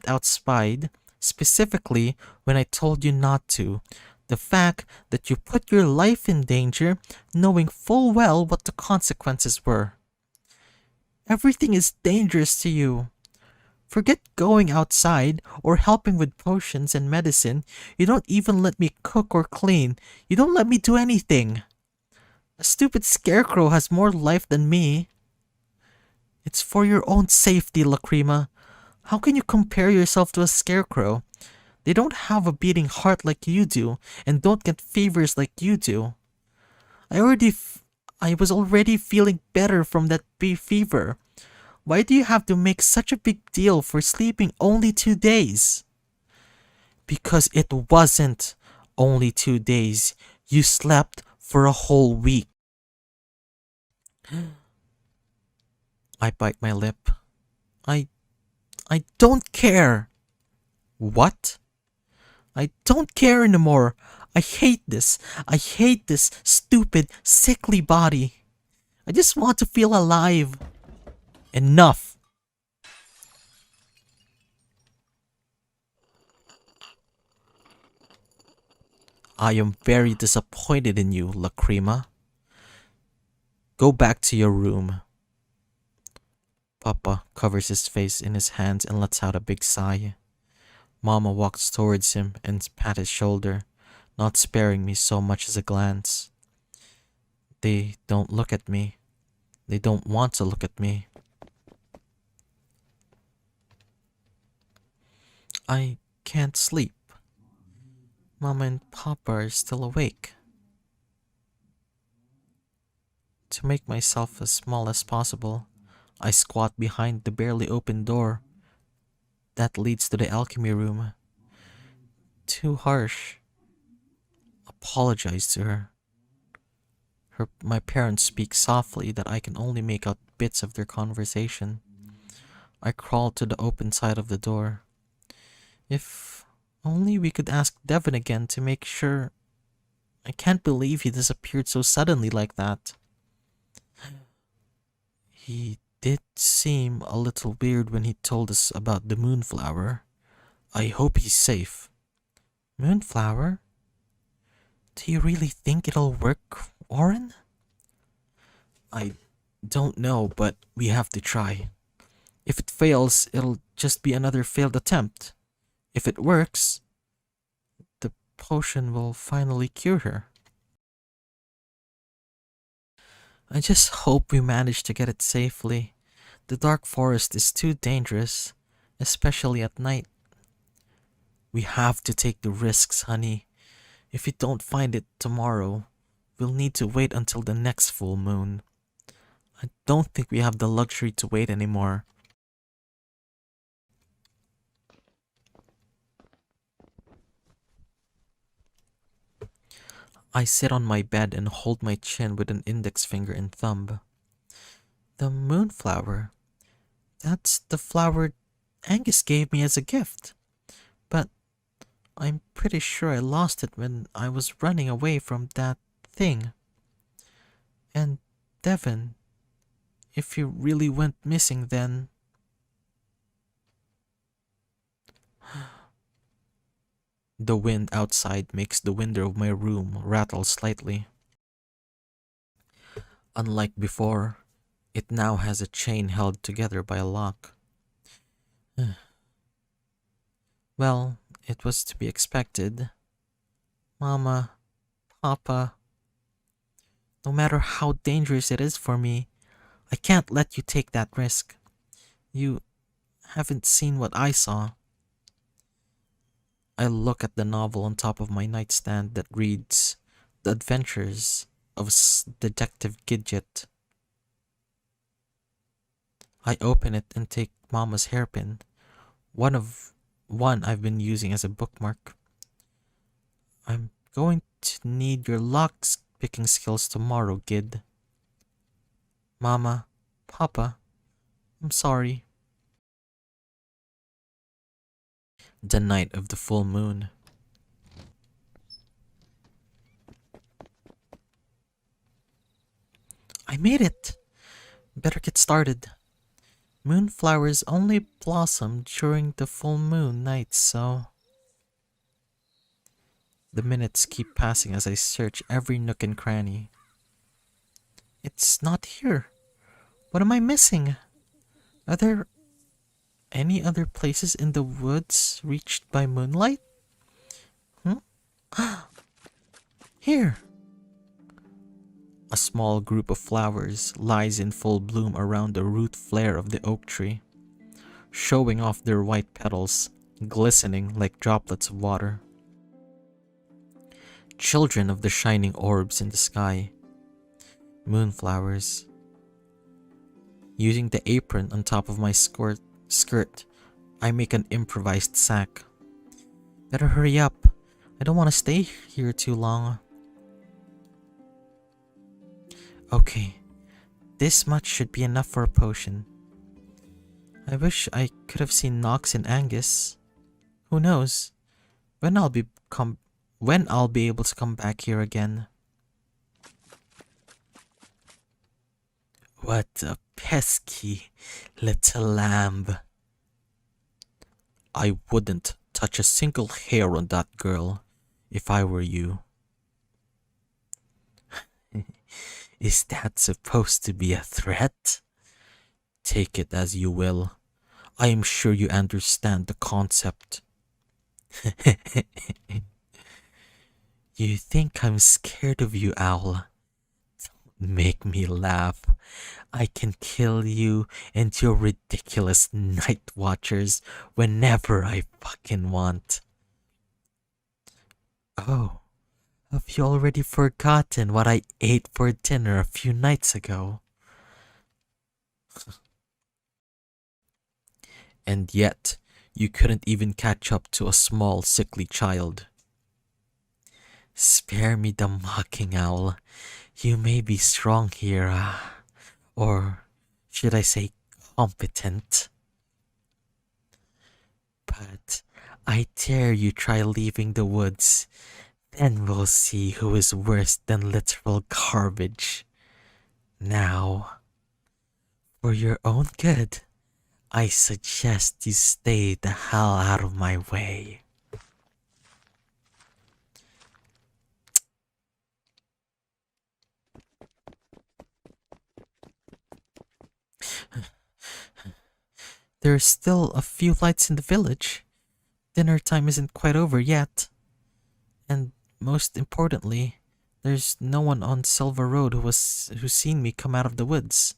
outside, specifically when I told you not to. The fact that you put your life in danger, knowing full well what the consequences were. Everything is dangerous to you. Forget going outside or helping with potions and medicine. You don't even let me cook or clean. You don't let me do anything. A stupid scarecrow has more life than me. It's for your own safety, Lacrima. How can you compare yourself to a scarecrow? They don't have a beating heart like you do, and don't get fevers like you do. I was already feeling better from that fever. Why do you have to make such a big deal for sleeping only 2 days? Because it wasn't only 2 days. You slept for a whole week. I bite my lip. I don't care. What? I don't care anymore. I hate this. I hate this stupid, sickly body. I just want to feel alive. Enough. I am very disappointed in you, Lacrima. Go back to your room. Papa covers his face in his hands and lets out a big sigh. Mama walks towards him and pats his shoulder, not sparing me so much as a glance. They don't look at me. They don't want to look at me. I can't sleep. Mama and Papa are still awake. To make myself as small as possible, I squat behind the barely open door that leads to the alchemy room. Too harsh. Apologize to her. My parents speak softly that I can only make out bits of their conversation. I crawl to the open side of the door. If only we could ask Devin again to make sure. I can't believe he disappeared so suddenly like that. He did seem a little weird when he told us about the moonflower. I hope he's safe. Moonflower? Do you really think it'll work, Oren? I don't know, but we have to try. If it fails, it'll just be another failed attempt. If it works, the potion will finally cure her. I just hope we manage to get it safely. The dark forest is too dangerous, especially at night. We have to take the risks, honey. If we don't find it tomorrow, we'll need to wait until the next full moon. I don't think we have the luxury to wait anymore. I sit on my bed and hold my chin with an index finger and thumb. The moonflower. That's the flower Angus gave me as a gift. But I'm pretty sure I lost it when I was running away from that thing. And Devon, if you really went missing then... The wind outside makes the window of my room rattle slightly. Unlike before, it now has a chain held together by a lock. Well, it was to be expected. Mama, Papa, no matter how dangerous it is for me, I can't let you take that risk. You haven't seen what I saw. I look at the novel on top of my nightstand that reads The Adventures of Detective Gidget. I open it and take Mama's hairpin, one I've been using as a bookmark. I'm going to need your lock picking skills tomorrow, Gid. Mama, Papa, I'm sorry. The night of the full moon. I made it! Better get started. Moonflowers only blossom during the full moon night, so... The minutes keep passing as I search every nook and cranny. It's not here. What am I missing? Are there any other places in the woods reached by moonlight? Here! A small group of flowers lies in full bloom around the root flare of the oak tree, showing off their white petals, glistening like droplets of water. Children of the shining orbs in the sky. Moonflowers. Using the apron on top of my skirt, I make an improvised sack. Better hurry up. I don't want to stay here too long. Okay, this much should be enough for a potion. I wish I could have seen Nox and Angus. Who knows when I'll be able to come back here again. What a pesky little lamb. I wouldn't touch a single hair on that girl if I were you. Is that supposed to be a threat? Take it as you will. I am sure you understand the concept. You think I'm scared of you, Owl? Don't make me laugh. I can kill you and your ridiculous night watchers whenever I fucking want. Oh, have you already forgotten what I ate for dinner a few nights ago? And yet, you couldn't even catch up to a small, sickly child. Spare me the mocking, Owl. You may be strong here, or should I say competent? But I dare you try leaving the woods. Then we'll see who is worse than literal garbage. Now, for your own good, I suggest you stay the hell out of my way. There's still a few lights in the village. Dinner time isn't quite over yet. And most importantly, there's no one on Silver Road who's seen me come out of the woods.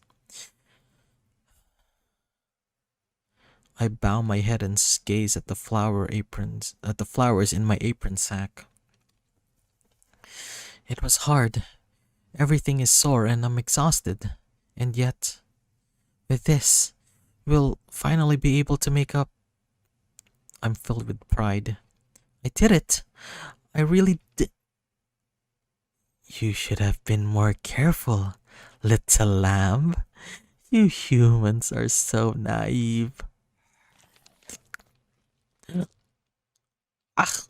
I bow my head and gaze at the flowers in my apron sack. It was hard. Everything is sore and I'm exhausted. And yet, with this, we'll finally be able to make up. I'm filled with pride. I did it! I really did. You should have been more careful, little lamb. You humans are so naive. Ah!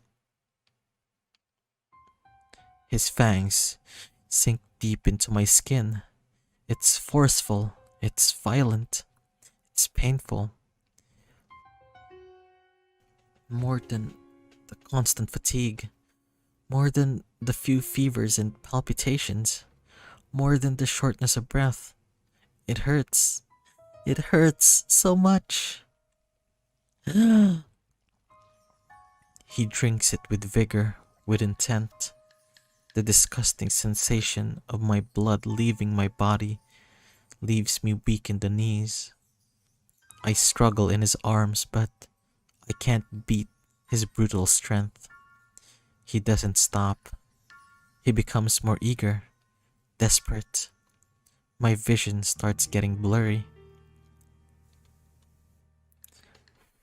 His fangs sink deep into my skin. It's forceful, it's violent, it's painful. More than the constant fatigue, more than the few fevers and palpitations, more than the shortness of breath. It hurts. It hurts so much. He drinks it with vigor, with intent. The disgusting sensation of my blood leaving my body leaves me weak in the knees. I struggle in his arms, but I can't beat his brutal strength. He doesn't stop. He becomes more eager, desperate. My vision starts getting blurry.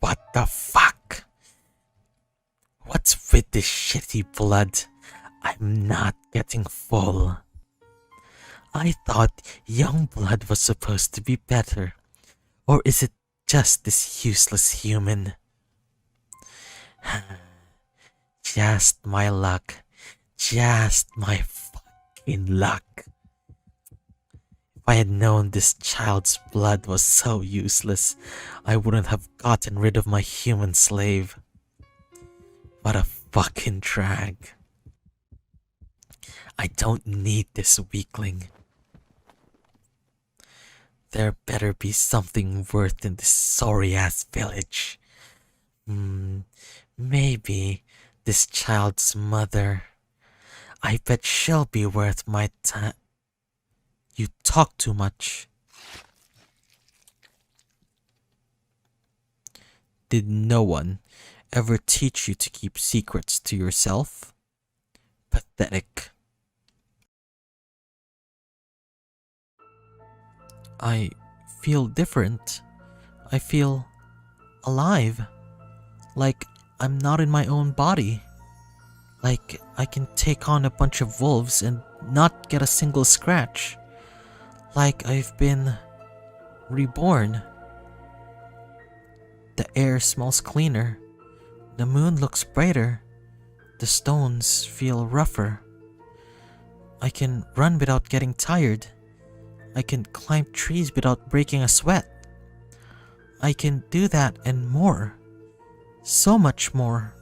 What the fuck? What's with this shitty blood? I'm not getting full. I thought young blood was supposed to be better. Or is it just this useless human? Just my luck. Just my fucking luck. If I had known this child's blood was so useless, I wouldn't have gotten rid of my human slave. What a fucking drag. I don't need this weakling. There better be something worth in this sorry-ass village. Maybe this child's mother. I bet she'll be worth my time. You talk too much. Did no one ever teach you to keep secrets to yourself? Pathetic. I feel different. I feel alive. Like I'm not in my own body. Like I can take on a bunch of wolves and not get a single scratch. Like I've been reborn. The air smells cleaner. The moon looks brighter. The stones feel rougher. I can run without getting tired. I can climb trees without breaking a sweat. I can do that and more. So much more.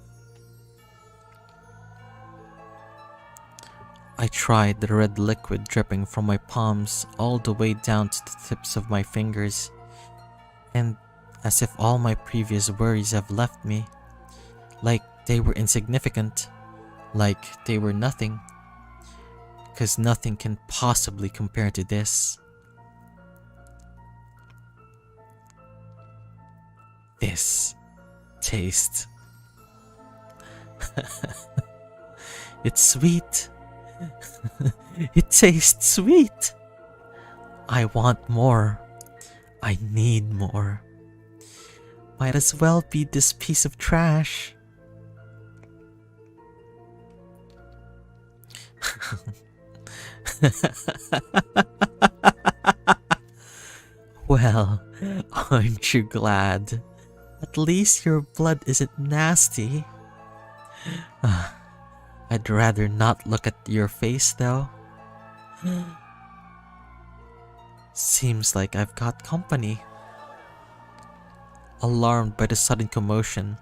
I tried the red liquid dripping from my palms all the way down to the tips of my fingers. And as if all my previous worries have left me. Like they were insignificant. Like they were nothing. 'Cause nothing can possibly compare to this. This taste. It's sweet. It tastes sweet. I want more. I need more. Might as well be this piece of trash. Well, aren't you glad? At least your blood isn't nasty. I'd rather not look at your face though. Seems like I've got company. Alarmed by the sudden commotion,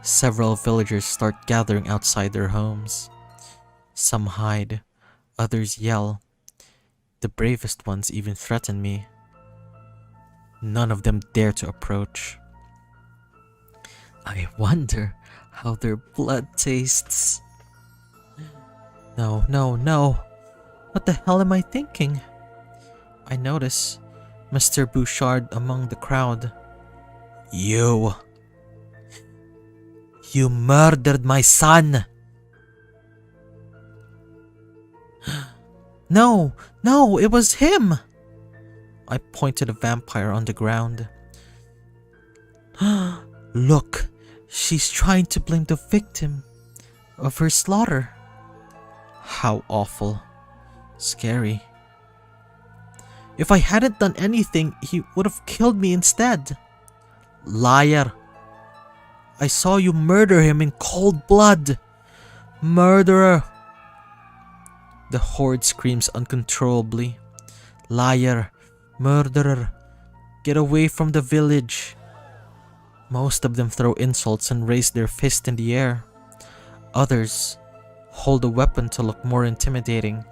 several villagers start gathering outside their homes. Some hide, others yell. The bravest ones even threaten me. None of them dare to approach. I wonder how their blood tastes. No, no, no. What the hell am I thinking? I notice Mr. Bouchard among the crowd. You murdered my son! No, no, it was him! I pointed a vampire on the ground. Look, she's trying to blame the victim of her slaughter. How awful. Scary. If I hadn't done anything, he would have killed me instead. Liar. I saw you murder him in cold blood. Murderer. The horde screams uncontrollably. Liar. Murderer. Get away from the village. Most of them throw insults and raise their fist in the air. Others hold a weapon to look more intimidating.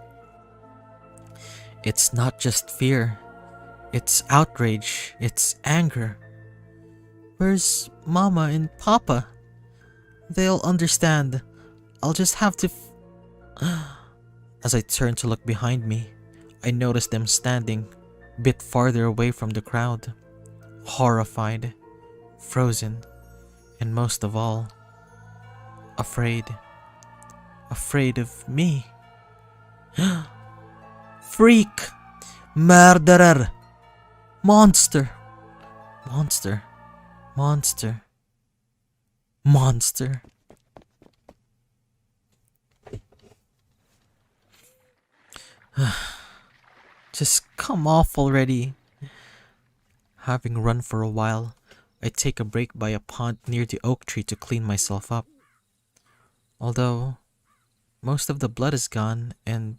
It's not just fear. It's outrage. It's anger. Where's Mama and Papa? They'll understand. I'll just have to As I turned to look behind me, I noticed them standing a bit farther away from the crowd. Horrified, frozen, and most of all, afraid. Afraid of me. Freak! Murderer! Monster! Monster! Monster! Monster! Just come off already. Having run for a while, I take a break by a pond near the oak tree to clean myself up. Although, most of the blood is gone and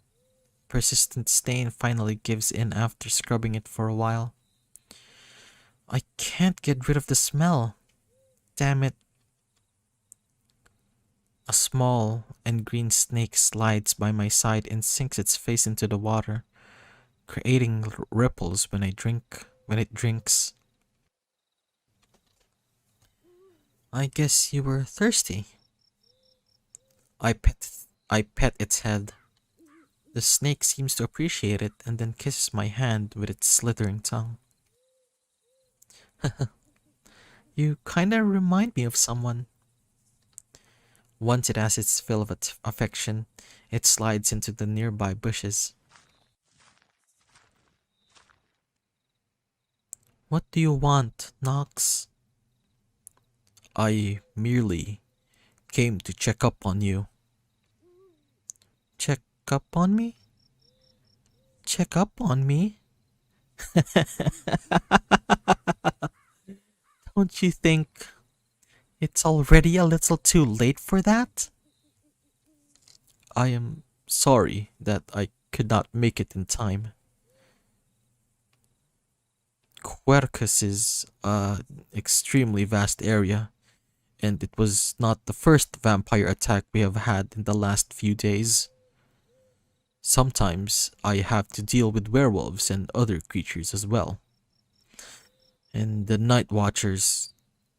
persistent stain finally gives in after scrubbing it for a while. I can't get rid of the smell. Damn it. A small and green snake slides by my side and sinks its face into the water, creating ripples when it drinks. I guess you were thirsty. I pet its head. The snake seems to appreciate it and then kisses my hand with its slithering tongue. You kinda remind me of someone. Once it has its fill of affection, it slides into the nearby bushes. What do you want, Nox? I merely came to check up on you. Check up on me? Check up on me? Don't you think it's already a little too late for that? I am sorry that I could not make it in time. Quercus is an extremely vast area, and it was not the first vampire attack we have had in the last few days. Sometimes I have to deal with werewolves and other creatures as well. And the Night Watchers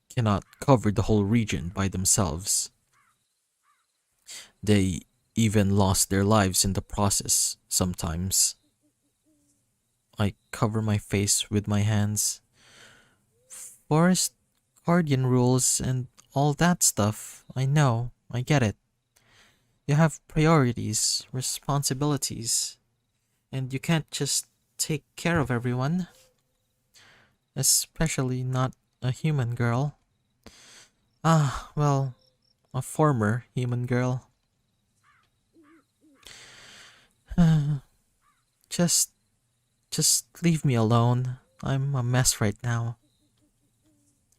cannot cover the whole region by themselves. They even lost their lives in the process sometimes. I cover my face with my hands. Forest guardian rules and all that stuff. I know, I get it. You have priorities, responsibilities, and you can't just take care of everyone. Especially not a human girl. Ah, well, a former human girl. Just leave me alone. I'm a mess right now.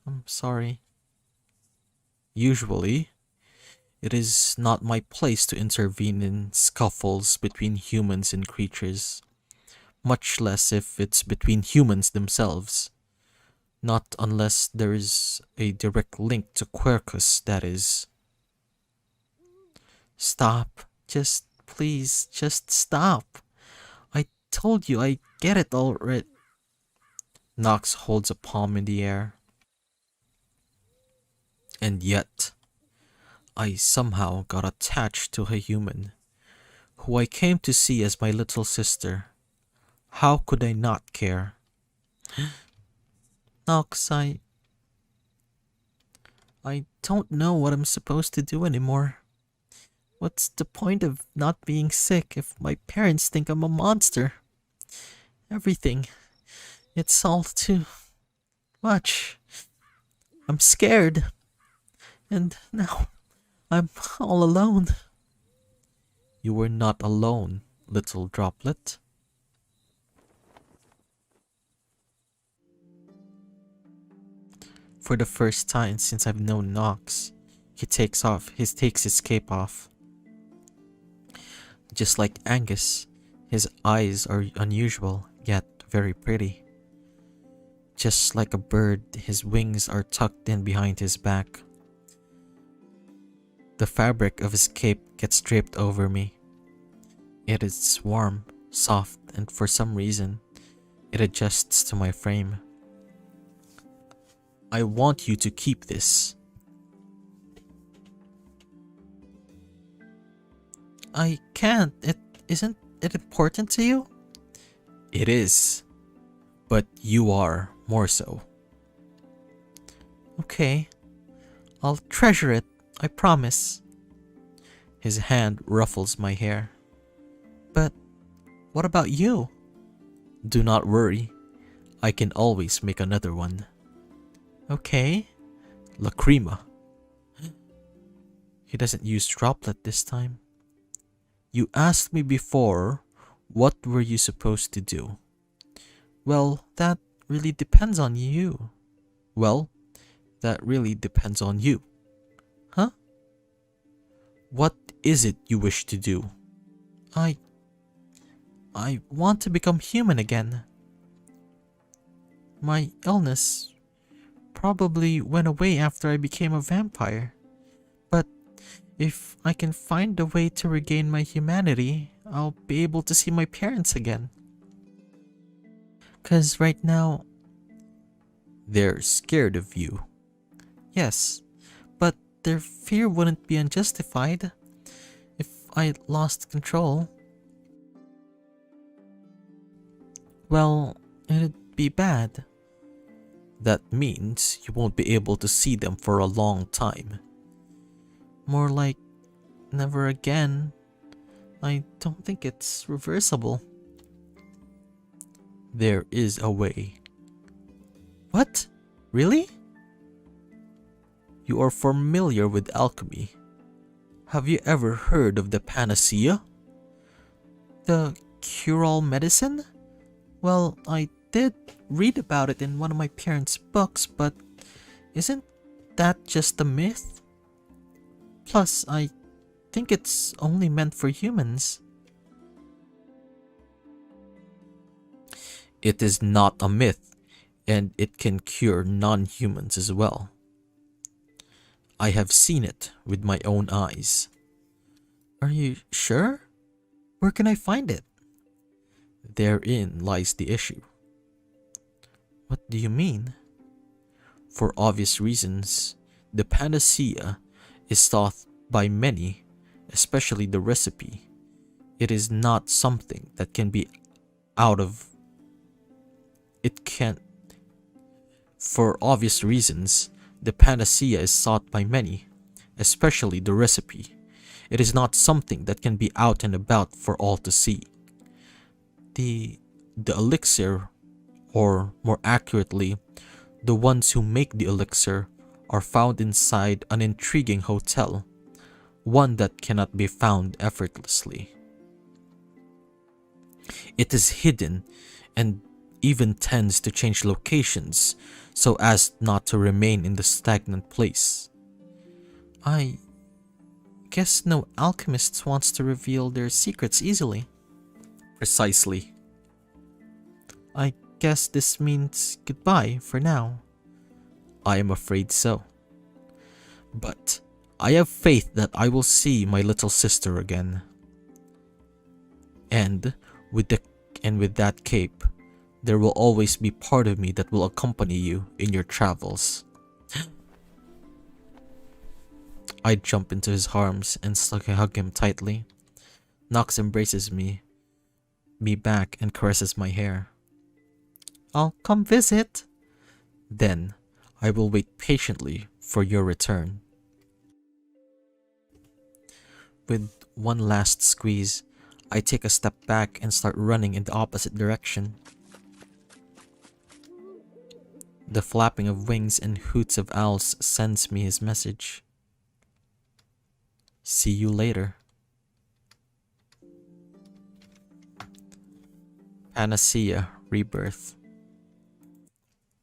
I'm sorry. Usually, it is not my place to intervene in scuffles between humans and creatures, much less if it's between humans themselves. Not unless there is a direct link to Quercus, that is. Stop. Please, just stop. I told you I get it already. Nox holds a palm in the air. And yet, I somehow got attached to a human who I came to see as my little sister. How could I not care? Nox, I don't know what I'm supposed to do anymore. What's the point of not being sick if my parents think I'm a monster? Everything. It's all too much. I'm scared. And now I'm all alone. You were not alone, little droplet. For the first time since I've known Nox, he takes his cape off. Just like Angus, his eyes are unusual, yet very pretty. Just like a bird, his wings are tucked in behind his back. The fabric of his cape gets draped over me. It is warm, soft, and for some reason, it adjusts to my frame. I want you to keep this. I can't. Isn't it important to you? It is. But you are more so. Okay. I'll treasure it, I promise. His hand ruffles my hair. But what about you? Do not worry. I can always make another one. Okay. Lacrima. He doesn't use droplet this time. You asked me before, what were you supposed to do? Well, that really depends on you. Well, that really depends on you. Huh? What is it you wish to do? I want to become human again. My illness probably went away after I became a vampire. But if I can find a way to regain my humanity, I'll be able to see my parents again. 'Cause right now, they're scared of you. Yes, but their fear wouldn't be unjustified if I lost control. Well, it'd be bad. That means you won't be able to see them for a long time. More like never again. I don't think it's reversible. There is a way. What? Really? You are familiar with alchemy. Have you ever heard of the Panacea? The cure-all medicine? Well, I did read about it in one of my parents' books, but isn't that just a myth? Plus, I think it's only meant for humans. It is not a myth, and it can cure non-humans as well. I have seen it with my own eyes. Are you sure? Where can I find it? Therein lies the issue. What do you mean? For obvious reasons, the Panacea is thought by many, especially the recipe. It is not something that can be out of... It can't... For obvious reasons, the Panacea is sought by many, especially the recipe. It is not something that can be out and about for all to see. The elixir, or more accurately, the ones who make the elixir, are found inside an intriguing hotel, one that cannot be found effortlessly. It is hidden and even tends to change locations so as not to remain in the stagnant place. I guess no alchemist wants to reveal their secrets easily. Precisely. I guess this means goodbye for now. I am afraid so. But I have faith that I will see my little sister again. And with that cape, there will always be part of me that will accompany you in your travels. I jump into his arms and hug him tightly. Nox embraces me back and caresses my hair. I'll come visit. Then, I will wait patiently for your return. With one last squeeze, I take a step back and start running in the opposite direction. The flapping of wings and hoots of owls sends me his message. See you later. Panacea, Rebirth.